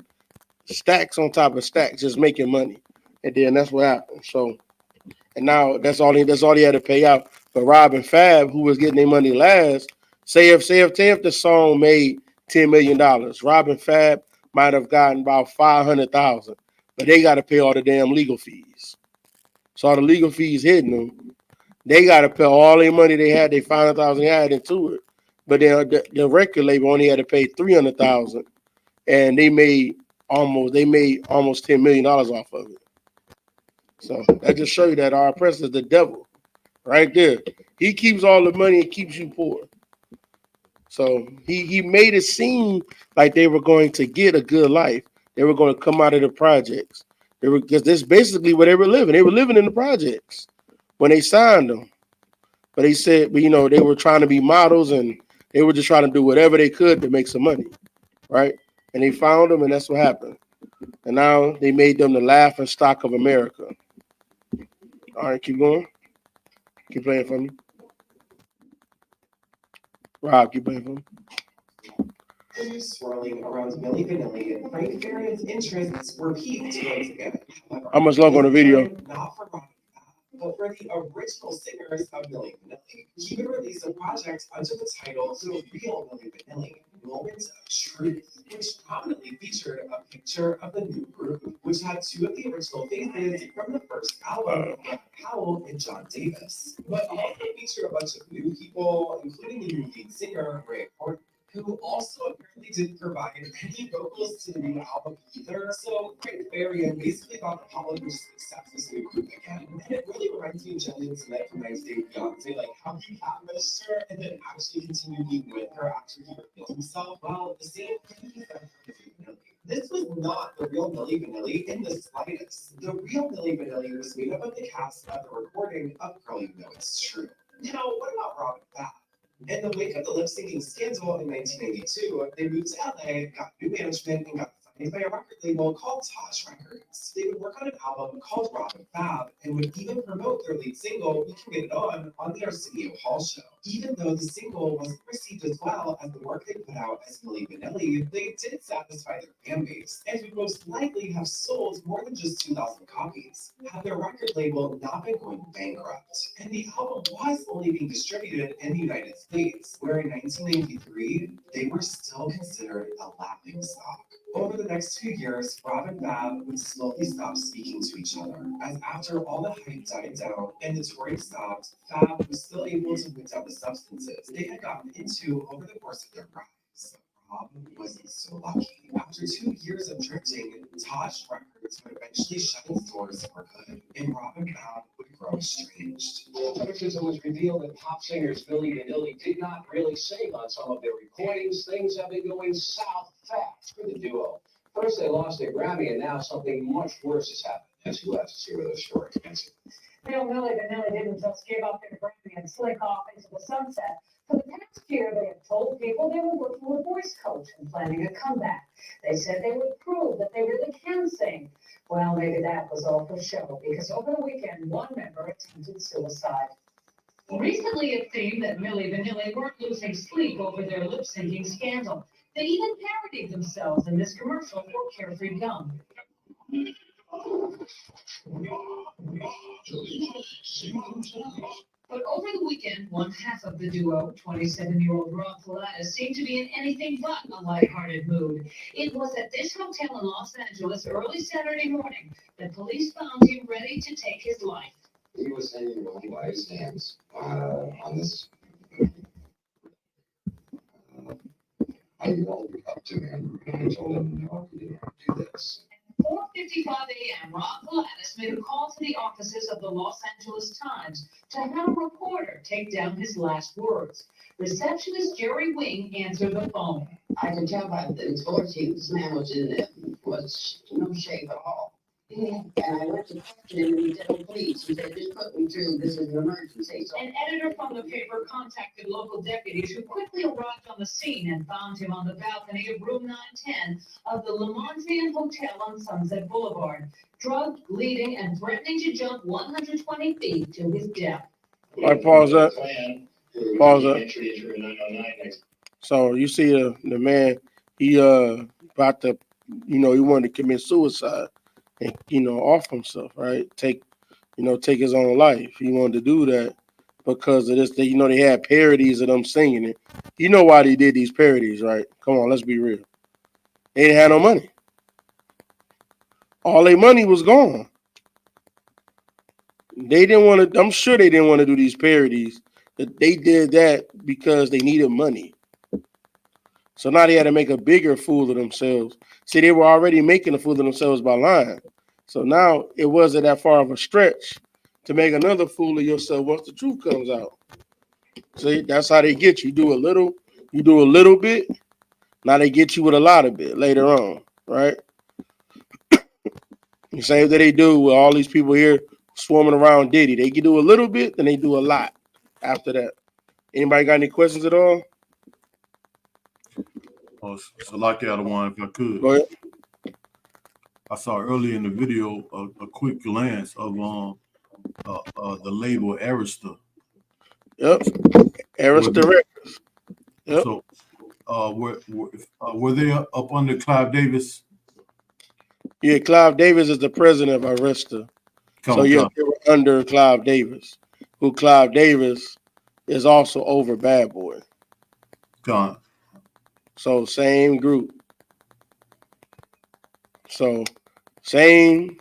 stacks on top of stacks, just making money. And then that's what happened. So, and now that's all he had to pay out. But Rob and Fab, who was getting their money last, say if the song made $10 million, Rob and Fab might have gotten about 500,000, but they got to pay all the damn legal fees. So all the legal fees hitting them, they got to pay all their money they had, they 500,000 they had into it. But then the record label only had to pay 300,000, and they made almost $10 million off of it. So that just show you that our oppressor is the devil, right there. He keeps all the money and keeps you poor. So he made it seem like they were going to get a good life. They were going to come out of the projects. Because this is basically where they were living. They were living in the projects when they signed them. But they said, you know, they were trying to be models and they were just trying to do whatever they could to make some money, right? And they found them, and that's what happened. And now they made them the laughing stock of America. All right, keep going. Keep playing for me. Rob, keep playing for me. Swirling around Milli Vanilli, Frank Farian's interests were piqued once again. However, How much longer on the video? not for Rob, but for the original singers of Milli Vanilli. He would release a project under the title The Real Milli Vanilli, Moments of Truth, which prominently featured a picture of the new group, which had two of the original faces from the first album, Powell and John Davis. But also featured a bunch of new people, including the new lead singer, Ray Horton, who also apparently didn't provide any vocals to the new album either. So Frank Farian basically thought Apollo would just accept this new group again. And it really reminds me of Jillian Smith from 90 Day Fiancé, like how he catfished her and then actually continued being with her after he revealed himself. Well, the same thing he said for Milli Vanilli. This was not the real Milli Vanilli in the slightest. The real Milli Vanilli was made up of the cast of the recording of Girl You Know It's True. Now, what about Robin Thicke? In the wake of the lip-syncing scandal in 1982, they moved to LA, got new management, and got signed by a record label called TOSH Records. They would work on an album called Rob and Fab, and would even promote their lead single, We Can Get It On the Arsenio Hall show. Even though the single wasn't received as well as the work they put out as Milli Vanilli, they did satisfy their fan base, and would most likely have sold more than just 2,000 copies, had their record label not been going bankrupt. And the album was only being distributed in the United States, where in 1993, they were still considered a laughing stock. Over the next few years, Rob and Fab would slowly stop speaking to each other, as after all the hype died down and the touring stopped, Fab was still able to put down the substances they had gotten into over the course of their lives. Rob wasn't so lucky. After 2 years of drifting, TOSH Records would eventually shut its doors for good, and Rob and Fab would grow estranged. It was revealed that pop singers Milli Vanilli did not really sing on some of their recordings. Things have been going south fast for the duo. First, they lost their Grammy, and now something much worse has happened. As you have to see where those stories answer. Real Milli Vanilli didn't just give up their Grammy and slink off into the sunset. For the past year, they have told people they were working with a voice coach and planning a comeback. They said they would prove that they really can sing. Well, maybe that was all for show, because over the weekend, one member attempted suicide. Recently, it seemed that Milli Vanilli weren't losing sleep over their lip-syncing scandal. They even parodied themselves in this commercial for Carefree Gum. But over the weekend, one half of the duo, 27-year-old Rob Pilatus, seemed to be in anything but a lighthearted mood. It was at this hotel in Los Angeles early Saturday morning that police found him ready to take his life. He was hanging by his hands on this. I walked up to him and I told him, no, you don't do this. 4:55 a.m., Rob Pilatus made a call to the offices of the Los Angeles Times to have a reporter take down his last words. Receptionist Jerry Wing answered the phone. I could tell by the authority this man was in there was no shape at all. And I went to question him and he said, oh, please. He said, just put me through. This is an emergency. So an editor from the paper contacted local deputies who quickly arrived on the scene and found him on the balcony of room 910 of the Lamontian Hotel on Sunset Boulevard, drugged, bleeding, and threatening to jump 120 feet to his death. All right, pause that. Pause that. So you see the man, he about to, he wanted to commit suicide and, off himself, right? Take his own life. He wanted to do that because of this. They had parodies of them singing it. You know why they did these parodies, right? Come on, let's be real. They didn't have no money. All their money was gone. They didn't want to, I'm sure they didn't want to do these parodies. They did that because they needed money. So now they had to make a bigger fool of themselves. See, they were already making a fool of themselves by lying. So now it wasn't that far of a stretch to make another fool of yourself once the truth comes out. See, that's how they get you. You do a little bit. Now they get you with a lot of bit later on, right? The same that they do with all these people here swarming around Diddy. They can do a little bit, then they do a lot after that. Anybody got any questions at all? So like the other one, if I could. Go ahead. I saw earlier in the video a quick glance of the label Arista. Yep. Arista Records. Yep. So were they up under Clive Davis? Yeah, Clive Davis is the president of Arista. So yeah, they were under Clive Davis, who Clive Davis is also over Bad Boy. Gone. So same group. So same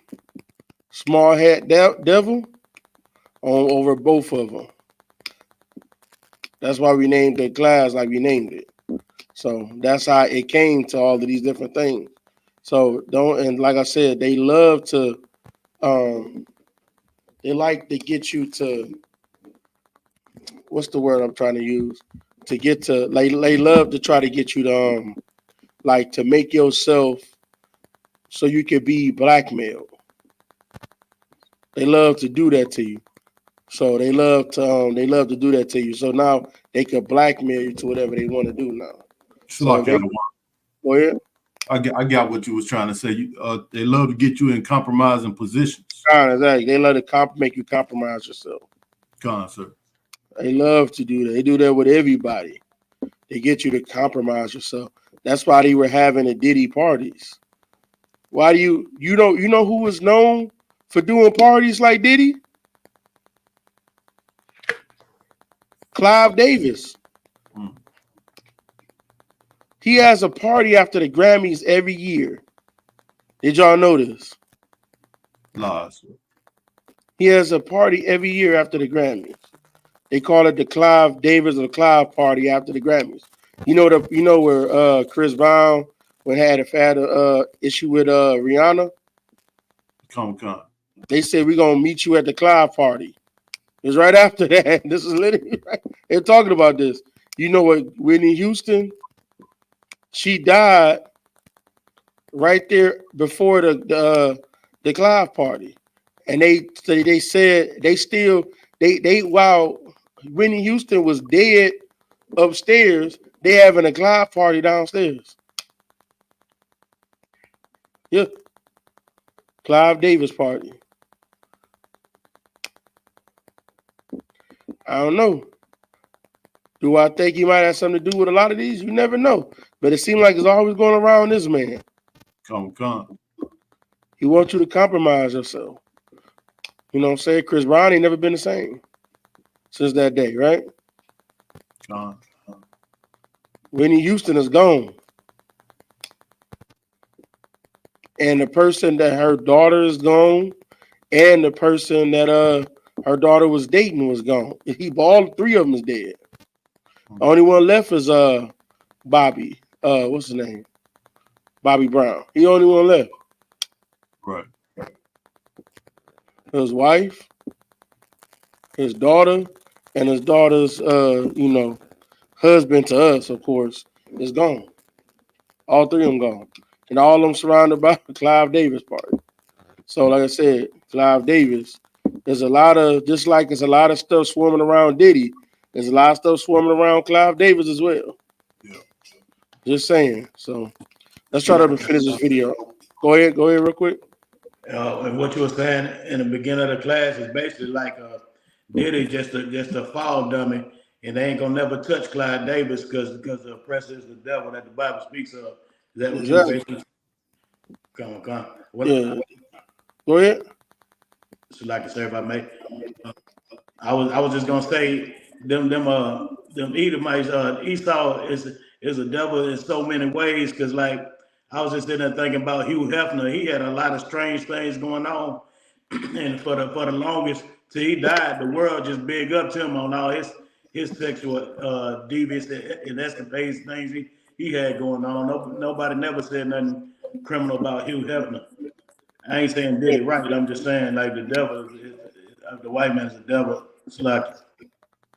small hat devil on over both of them. That's why we named the class like we named it. So that's how it came to all of these different things. So and like I said, they love to they like to get you to, what's the word I'm trying to use? To get to, like, they love to try to get you to like to make yourself so you can be blackmailed. They love to do that to you. So they love to do that to you. So now they can blackmail you to whatever they want to do now. So go ahead. I got what you was trying to say. They love to get you in compromising positions. Exactly. They love to make you compromise yourself. Sir. They love to do that. They do that with everybody. They get you to compromise yourself. That's why they were having the Diddy parties. Why do you know who was known for doing parties like Diddy? Clive Davis. He has a party after the Grammys every year. Did y'all know this? Lies. He has a party every year after the Grammys. They call it the Clive Davis or the Clive party after the Grammys. You know where Chris Brown had a issue with Rihanna? Come. They said we're gonna meet you at the Clive party. It was right after that. This is literally right. They're talking about this. You know what, Whitney Houston? She died right there before the Clive party, and they said they while Whitney Houston was dead upstairs, they having a Clive party downstairs. Yeah, Clive Davis party. I don't know. Do I think he might have something to do with a lot of these? You never know. But it seems like it's always going around this man. Come. He wants you to compromise yourself. You know what I'm saying? Chris Brown ain't never been the same since that day, right? Whitney Houston is gone. And the person that her daughter is gone, and the person that her daughter was dating was gone. All three of them is dead. The only one left is Bobby. What's his name? Bobby Brown. He the only one left. Right. His wife, his daughter, and his daughter's husband to us, of course, is gone. All three of them gone. And all of them surrounded by the Clive Davis party. So, like I said, Clive Davis. There's a lot of there's a lot of stuff swarming around Diddy. There's a lot of stuff swarming around Clive Davis as well. Yeah. Just saying. So let's try to finish this video. Go ahead, real quick. And what you were saying in the beginning of the class is basically like Diddy just a fall dummy, and they ain't gonna never touch Clyde Davis because the oppressor is the devil that the Bible speaks of. Is that what you Exactly. basically? Come on. What? Yeah. Go ahead. So like I said, if I may, I was just gonna say them Edomites, Esau is a devil in so many ways, because like I was just sitting there thinking about Hugh Hefner. He had a lot of strange things going on, and for the longest till he died, the world just big up to him on all his sexual deviance and escapades things he had going on. Nobody never said nothing criminal about Hugh Hefner. I ain't saying did it right. I'm just saying like the devil the white man's the devil. It's like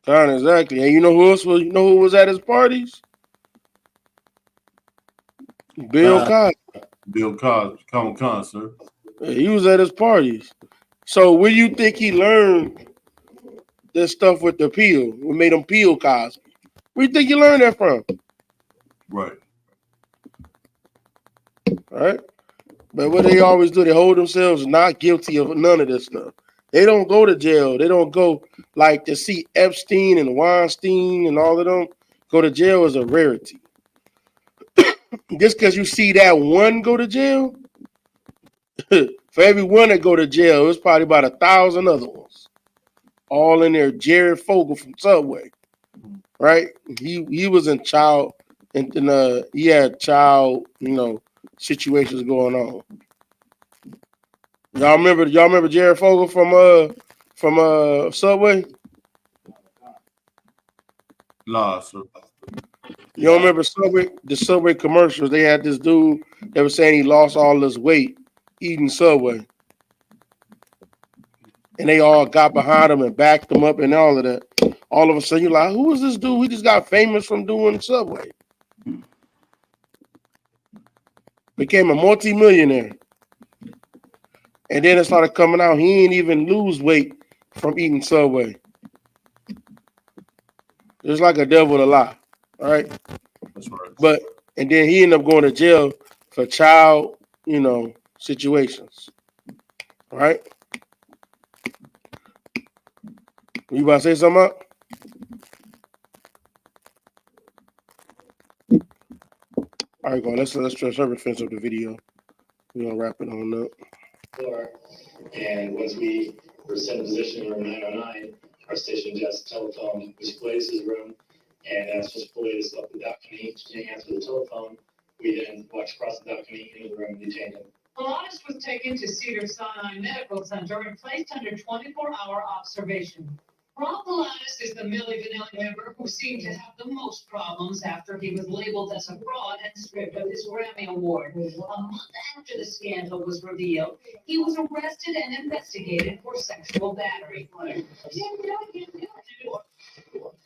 Exactly. And you know who else was? You know who was at his parties? Bill Cosby. Bill Cosby, come sir. Yeah, he was at his parties. So where do you think he learned this stuff with the peel? What made him peel Cosby? Where do you think he learned that from? Right. All right. But what they always do, they hold themselves not guilty of none of this stuff. They don't go to jail. They don't go like to see Epstein and Weinstein and all of them. Go to jail is a rarity. Just because you see that one go to jail, for every one that go to jail, there's probably about 1,000 other ones. All in there. Jared Fogle from Subway, right? He was in child, and he had child, situations going on. Y'all remember Jared Fogle from Subway? Nah, sir. You don't remember the Subway commercials? They had this dude that was saying he lost all his weight eating Subway. And they all got behind him and backed him up and all of that. All of a sudden, you're like, who is this dude? He just got famous from doing Subway. Became a multimillionaire. And then it started coming out, he ain't even lose weight from eating Subway. Just like a devil to lie. All right? That's right. And then he ended up going to jail for child, situations. All right? You about to say something up? All right, go. Let's finish up the video. We're gonna wrap it on up. And once we were set in position in room 909, our station just telephoned Mr. Blaze's room, and as Mr. Blaze left the balcony to answer the telephone, we then walked across the balcony into the room and detained him. Pilatus was taken to Cedars-Sinai Medical Center and placed under 24-hour observation. Rob Pilatus is the Milli Vanilli member who seemed to have the most problems after he was labeled as a fraud and stripped of his Grammy Award. A month after the scandal was revealed, he was arrested and investigated for sexual battery.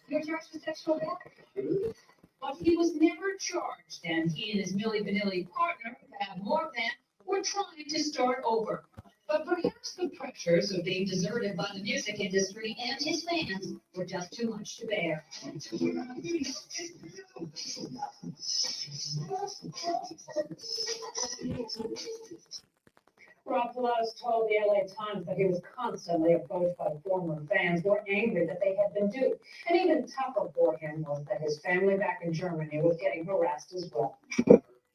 You're charged with sexual battery. But he was never charged, and he and his Milli Vanilli partner, Fab Morvan, were trying to start over. But perhaps the pressures of being deserted by the music industry and his fans were just too much to bear. Rob Pilatus told the LA Times that he was constantly approached by former fans who were angry that they had been duped. And even tougher for him was that his family back in Germany was getting harassed as well.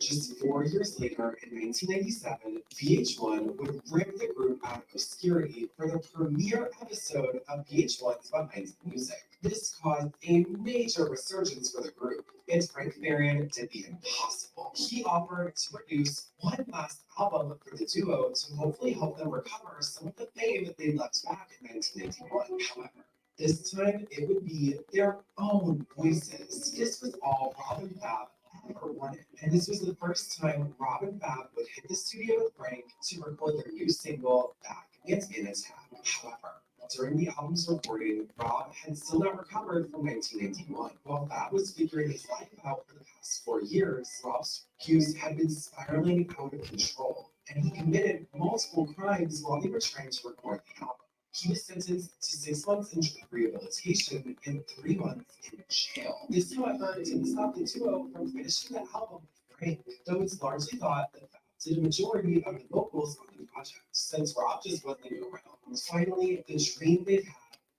Just 4 years later, in 1997, VH1 would rip the group out of obscurity for the premiere episode of VH1's Behind the Music. This caused a major resurgence for the group, and Frank Farian did the impossible. He offered to produce one last album for the duo to hopefully help them recover some of the fame they left back in 1991. However, this time it would be their own voices. This was all Robin Fab ever wanted. And this was the first time Rob and Fab would hit the studio with Frank to record their new single, Back and in Attack. However, during the album's recording, Rob had still not recovered from 1991. While Fab was figuring his life out for the past 4 years, Rob's views had been spiraling out of control. and he committed multiple crimes while they were trying to record the album. He was sentenced to 6 months in rehabilitation and 3 months in jail. This, however, didn't stop the duo from finishing the album with Frank, though it's largely thought that Fab did a majority of the vocals on the project, since Rob just wasn't around. Finally, the dream they've had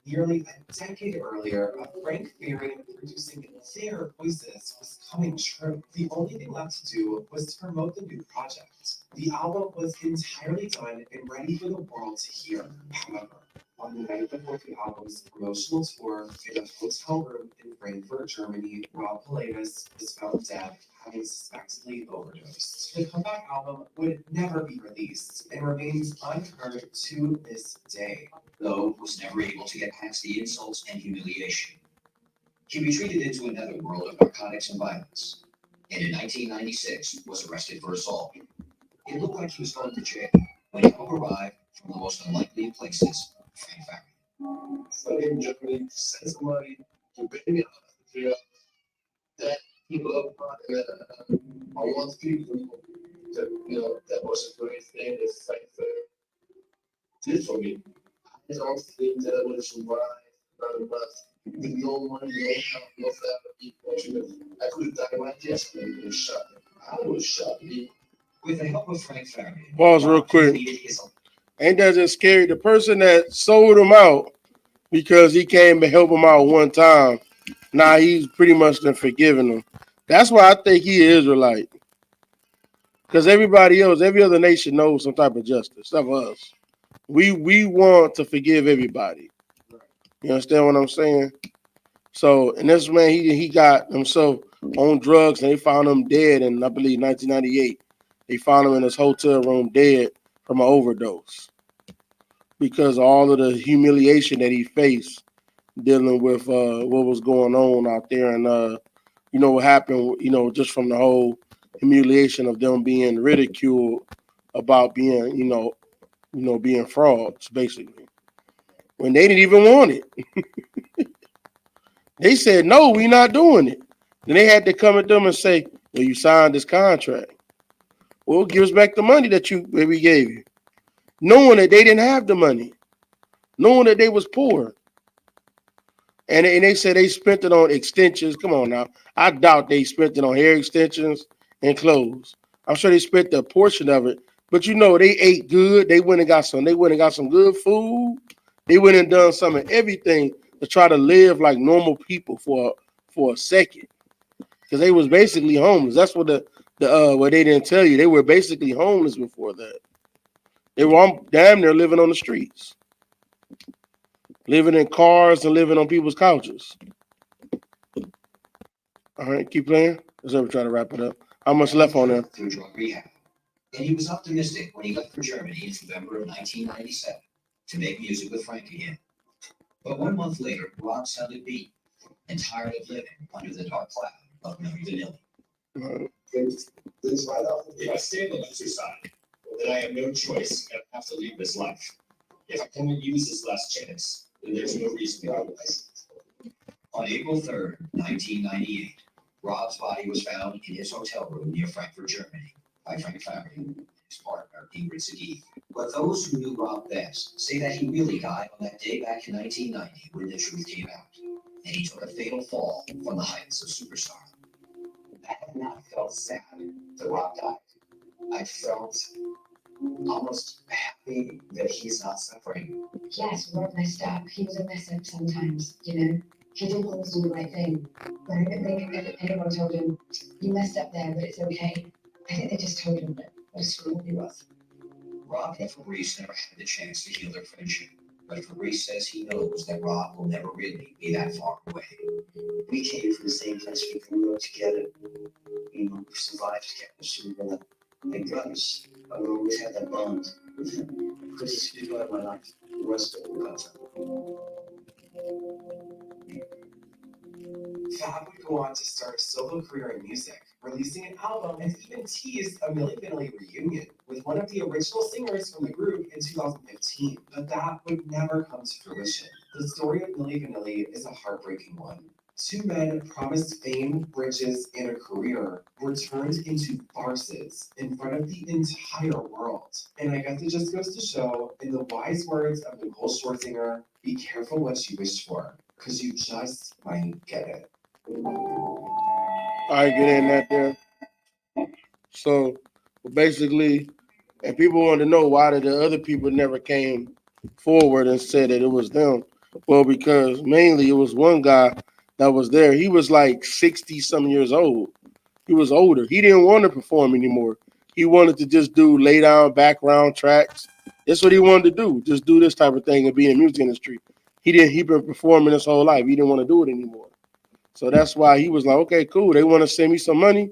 nearly a decade earlier of Frank Farian producing their voices was coming true. The only thing left to do was to promote the new project. The album was entirely done and ready for the world to hear. However, on the night before the album's promotional tour in a hotel room in Frankfurt, Germany, Rob Pilatus was found dead, having suspectedly overdosed. The comeback album would never be released and remains unheard to this day. Though was never able to get past the insults and humiliation. He retreated into another world of narcotics and violence, and in 1996 was arrested for assault. It looked like he was going to jail when help arrived from the most unlikely of places, Frank Farian. So in Germany, send somebody to bring me out of jail that people up I want people to, that was a great thing that Frank did for me. I don't think that I would have survived another month with no money, no help, no family. I could have died right yesterday and been shot. I was shot. With the help of Frank Farian. Pause real quick. Ain't that just scary? The person that sold him out because he came to help him out one time, now he's pretty much done forgiven him. That's why I think he is Israelite. Because everybody else, every other nation knows some type of justice. Except for us. We want to forgive everybody. You understand what I'm saying? So, and this man, he got himself on drugs, and they found him dead in, I believe, 1998. They found him in his hotel room dead from an overdose because of all of the humiliation that he faced dealing with what was going on out there. And, what happened, just from the whole humiliation of them being ridiculed about being, being frauds, basically. When they didn't even want it. They said, no, we're not doing it. Then they had to come at them and say, well, you signed this contract. Well, give us back the money that we gave you. Knowing that they didn't have the money. Knowing that they was poor. And they said they spent it on extensions. Come on now. I doubt they spent it on hair extensions and clothes. I'm sure they spent a portion of it. But they ate good. They went and got some good food. They went and done some of everything to try to live like normal people for a second. Because they was basically homeless. That's what what they didn't tell you. They were basically homeless before that. They were damn near living on the streets. Living in cars and living on people's couches. All right, keep playing. Let's ever try to wrap it up. How much left on there? Through drug rehab. And he was optimistic when he left for Germany in November of 1997 to make music with Frank again. But 1 month later, Rob sounded beat and tired of living under the dark cloud of Milli Vanilli. If I stay on the loser side, then I have no choice and I have to leave this life. If I cannot use this last chance, then there's no reason otherwise. On April 3rd, 1998, Rob's body was found in his hotel room near Frankfurt, Germany, by Frank Farian and his partner, Ingrid Sagi. But those who knew Rob best say that he really died on that day back in 1990 when the truth came out, and he took a fatal fall from the heights of superstar. I have not felt sad that Rob died. I felt almost happy that he's not suffering. Yes, Rob messed up. He was a mess up sometimes, He didn't always do the right thing. But I don't think anyone told him, you messed up there, but it's okay. I think they just told him that what a screw he was. Rob and Fabrice never had the chance to heal their friendship, but Fabrice says he knows that Rob will never really be that far away. We came from the same place, we grew up together. We survived together, so we were like brothers. I will always have that bond with him because he's a big part of my life. The rest of the concept. Fab would go on to start a solo career in music, releasing an album and even teased a Milli Vanilli reunion with one of the original singers from the group in 2015, but that would never come to fruition. The story of Milli Vanilli is a heartbreaking one. Two men promised fame, riches, and a career were turned into farces in front of the entire world. And I guess it just goes to show, in the wise words of Nicole Scherzinger, be careful what you wish for, because you just might get it. I get in that there. So basically, and people want to know why did the other people never came forward and said that it was them. Well, because mainly it was one guy that was there. He was like 60 some years old. He was older. He didn't want to perform anymore. He wanted to just do lay down background tracks. That's what he wanted to do. Just do this type of thing and be in the music industry. He been performing his whole life. He didn't want to do it anymore. So that's why he was like, okay, cool. They want to send me some money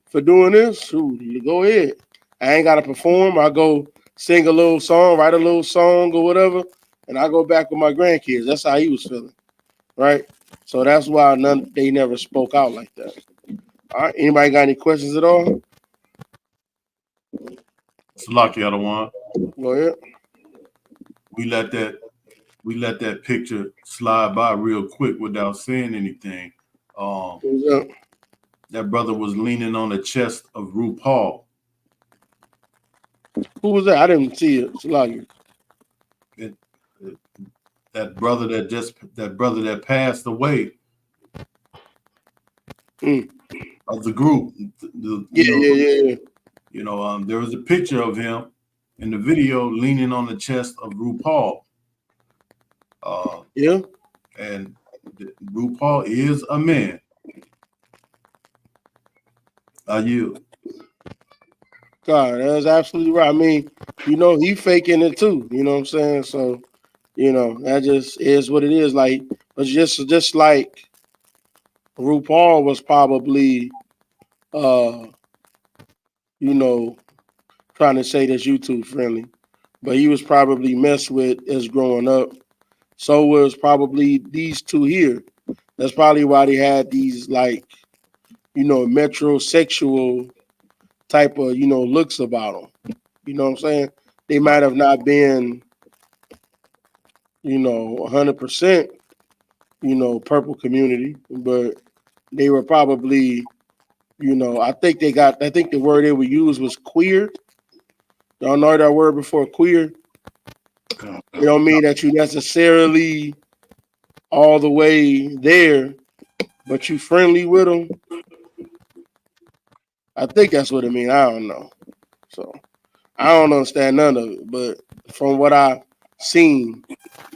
for doing this. Shoot, you go ahead. I ain't got to perform. I go sing a little song, write a little song or whatever, and I go back with my grandkids. That's how he was feeling, right? So that's why they never spoke out like that. All right. Anybody got any questions at all? Salaki Adawan. Go ahead. We let that picture slide by real quick without saying anything. That brother was leaning on the chest of RuPaul. Who was that? I didn't see it. Salaki. That brother that passed away of the group. Yeah. You know, there was a picture of him in the video leaning on the chest of RuPaul. Yeah. And RuPaul is a man. You. God, that's absolutely right. I mean, he faking it too. You know what I'm saying? So, that just is what it is. Like, but just like RuPaul was probably, trying to say that's YouTube friendly, but he was probably messed with as growing up. So was probably these two here. That's probably why they had these metrosexual type of, looks about them. You know what I'm saying? They might have not been, 100%, purple community, but they were probably, I think the word they would use was queer. Y'all know that word before, queer? It don't mean that you necessarily all the way there, but you friendly with them. I think that's what it means. I don't know. So I don't understand none of it, but from what I've seen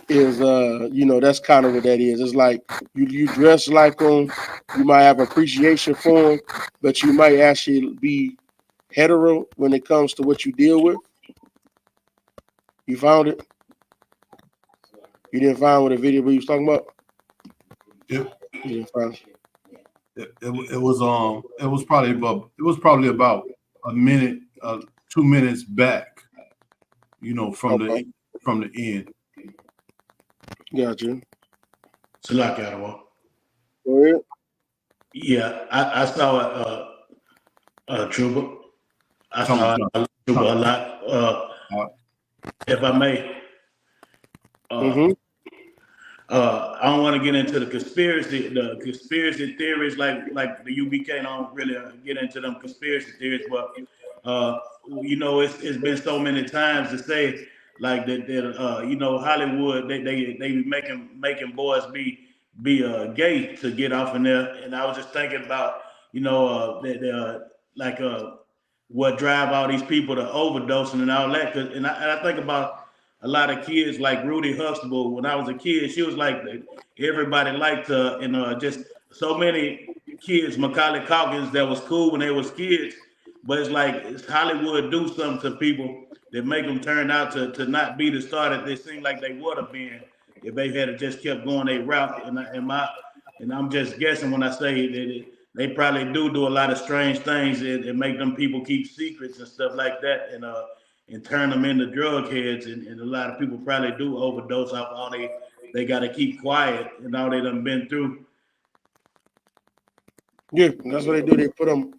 is that's kind of what that is. It's like you dress like them, you might have appreciation for them, but you might actually be hetero when it comes to what you deal with. You found it? You didn't find what the video we was talking about? Yep. You didn't find it. It was probably about a minute, 2 minutes back, from the end. Gotcha. Salaki Adawan. Go ahead. Yeah, I saw a trooper. I saw a trooper a lot. If I may, I don't want to get into the conspiracy theories like the UBK don't really get into them conspiracy theories, but it's been so many times to say like that Hollywood they making boys be gay to get off in there, and I was just thinking about what drive all these people to overdosing and all that, and I think about a lot of kids like Rudy Huxtable. When I was a kid, she was like everybody liked her, and just so many kids, Macaulay Culkins, that was cool when they was kids. But it's Hollywood do something to people that make them turn out to not be the star that they seem like they would have been if they had just kept going their route. And I'm just guessing when I say that they probably do a lot of strange things and make them people keep secrets and stuff like that, and turn them into drug heads, and a lot of people probably do overdose off all they got to keep quiet and all they done been through. Yeah, that's what they do. They put them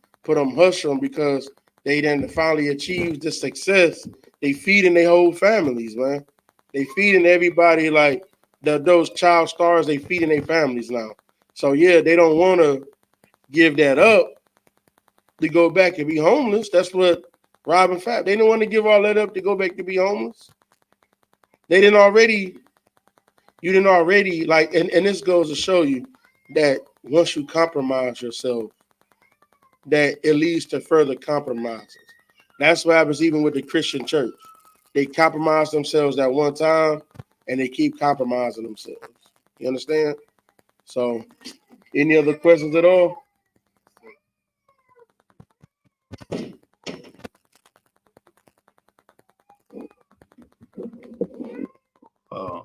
hush them because they then finally achieved the success. They feeding their whole families, man. They feeding everybody like those child stars. They feeding their families now. So yeah, they don't want to give that up to go back and be homeless. That's what Robin Fab. They didn't want to give all that up to go back to be homeless. They didn't already. You didn't already like, and this goes to show you that once you compromise yourself, that it leads to further compromises. That's what happens even with the Christian church. They compromise themselves at one time, and they keep compromising themselves. You understand? So, any other questions at all?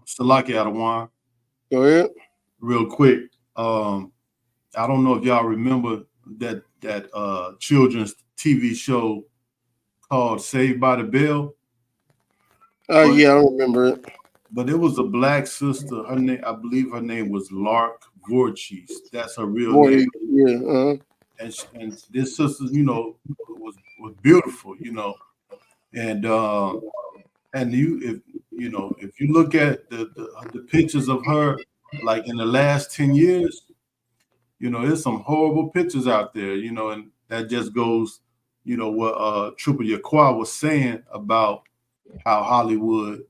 Salaki Adawan, Go ahead. real quick. I don't know if y'all remember that children's TV show called Saved by the Bell. Yeah, I remember it. But it was a black sister. Her name, I believe, her name was Lark Vorchis. That's her real name. Yeah. And this sister, was beautiful, and if you look at the pictures of her, like in the last 10 years, there's some horrible pictures out there, and that just goes, what Triple Yaqua was saying about how Hollywood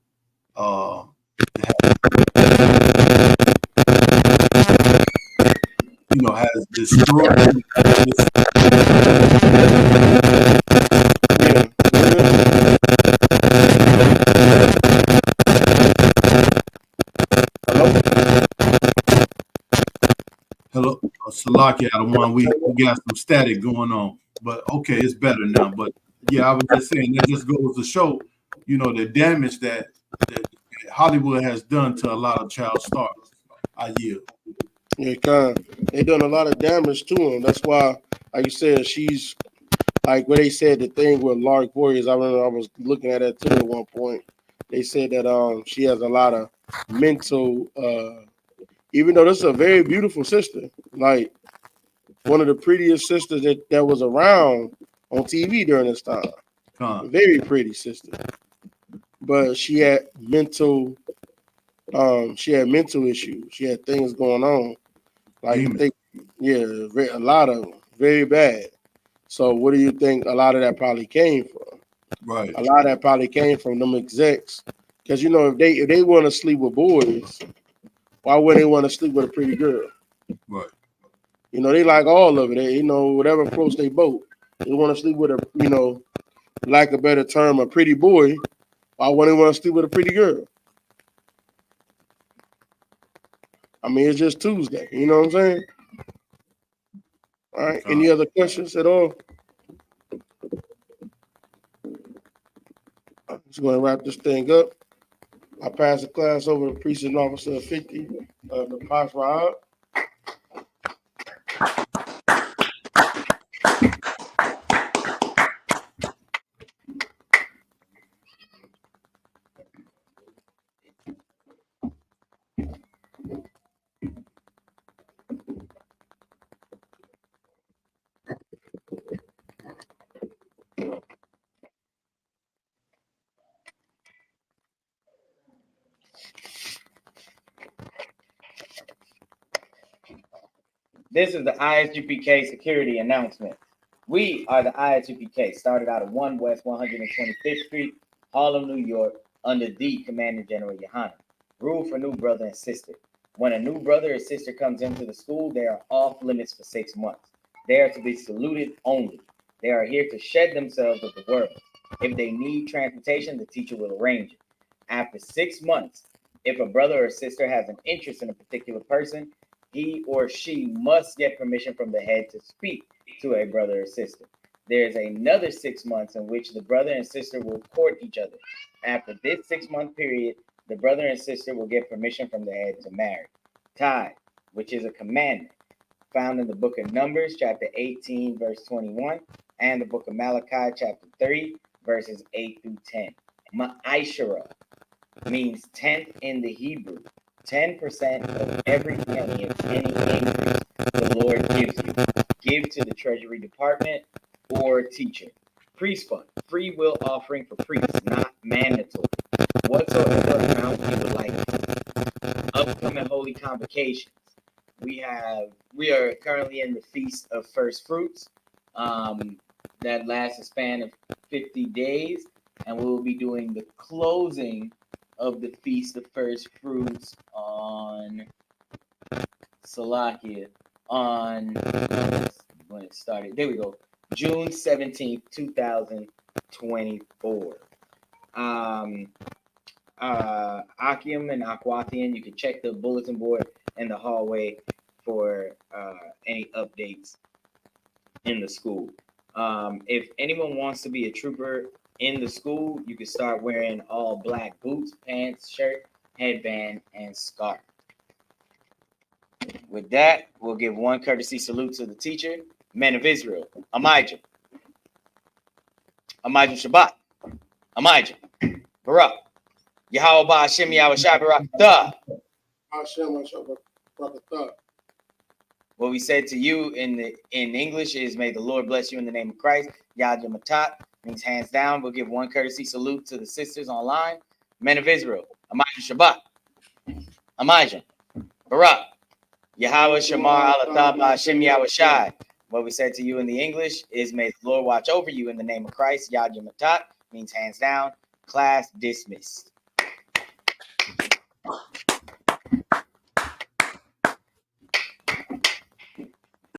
has destroyed Hello, Salaki, the one we got some static going on, but okay, it's better now. But yeah, I was just saying that just goes to show, the damage that Hollywood has done to a lot of child stars. I yield. Yeah, they done a lot of damage to them. That's why, like you said, she's like what they said. The thing with Lark Warriors, I remember I was looking at that too at one point. They said that she has a lot of mental. Even though this is a very beautiful sister, like one of the prettiest sisters that was around on TV during this time. Very pretty sister. But she had mental issues. She had things going on. Like a lot of them, very bad. So what do you think a lot of that probably came from? Right. A lot of that probably came from them execs. Because if they want to sleep with boys, why would they want to sleep with a pretty girl? Right. They like all of it. They, whatever floats they boat. They want to sleep with a, lack a better term, a pretty boy. Why would they want to sleep with a pretty girl? I mean, it's just Tuesday. You know what I'm saying? All right. Any other questions at all? I'm just going to wrap this thing up. I pass the class over to Precinct Officer 50 of the Pops Rob. This is the ISUPK security announcement. We are the I.S.U.P.K, started out at 1 West 125th Street, Harlem, New York, under the Commander General YAHANNA. Rule for new brother and sister. When a new brother or sister comes into the school, they are off limits for 6 months. They are to be saluted only. They are here to shed themselves with the world. If they need transportation, the teacher will arrange it. After 6 months, if a brother or sister has an interest in a particular person, he or she must get permission from the head to speak to a brother or sister. There is another 6 months in which the brother and sister will court each other. After this 6-month period, the brother and sister will get permission from the head to marry. Tithe, which is a commandment, found in the book of Numbers, chapter 18, verse 21, and the book of Malachi, chapter 3, verses 8 through 10. Ma'ashara means tenth in the Hebrew. 10% of every penny of any increase the Lord gives you. Give to the Treasury Department or teacher. Priest fund, free will offering for priests, not mandatory. Whatsoever amount you would like. Upcoming holy convocations. we are currently in the Feast of First Fruits. That lasts a span of 50 days, and we will be doing the closing of the Feast of First Fruits on Salakia on when it started. There we go. June 17th, 2024. Akim and Akwathian, you can check the bulletin board in the hallway for any updates in the school. If anyone wants to be a trooper in the school, you can start wearing all black boots, pants, shirt, headband, and scarf. With that, we'll give one courtesy salute to the teacher, men of Israel, Amijah, Shabbat, Amijah, Barak, Yahweh Hashem Yahweh Shai Barak Tah. What we said to you in English is, may the Lord bless you in the name of Christ. Yad Yamatat means hands down. We'll give one courtesy salute to the sisters online, men of Israel, Amijah Shabbat, Amijah, Barak, Yahweh Shamar Alatah Hashem Yahweh Shai. What we said to you in the English is, may the Lord watch over you in the name of Christ. Yad Yamatat means hands down. Class dismissed.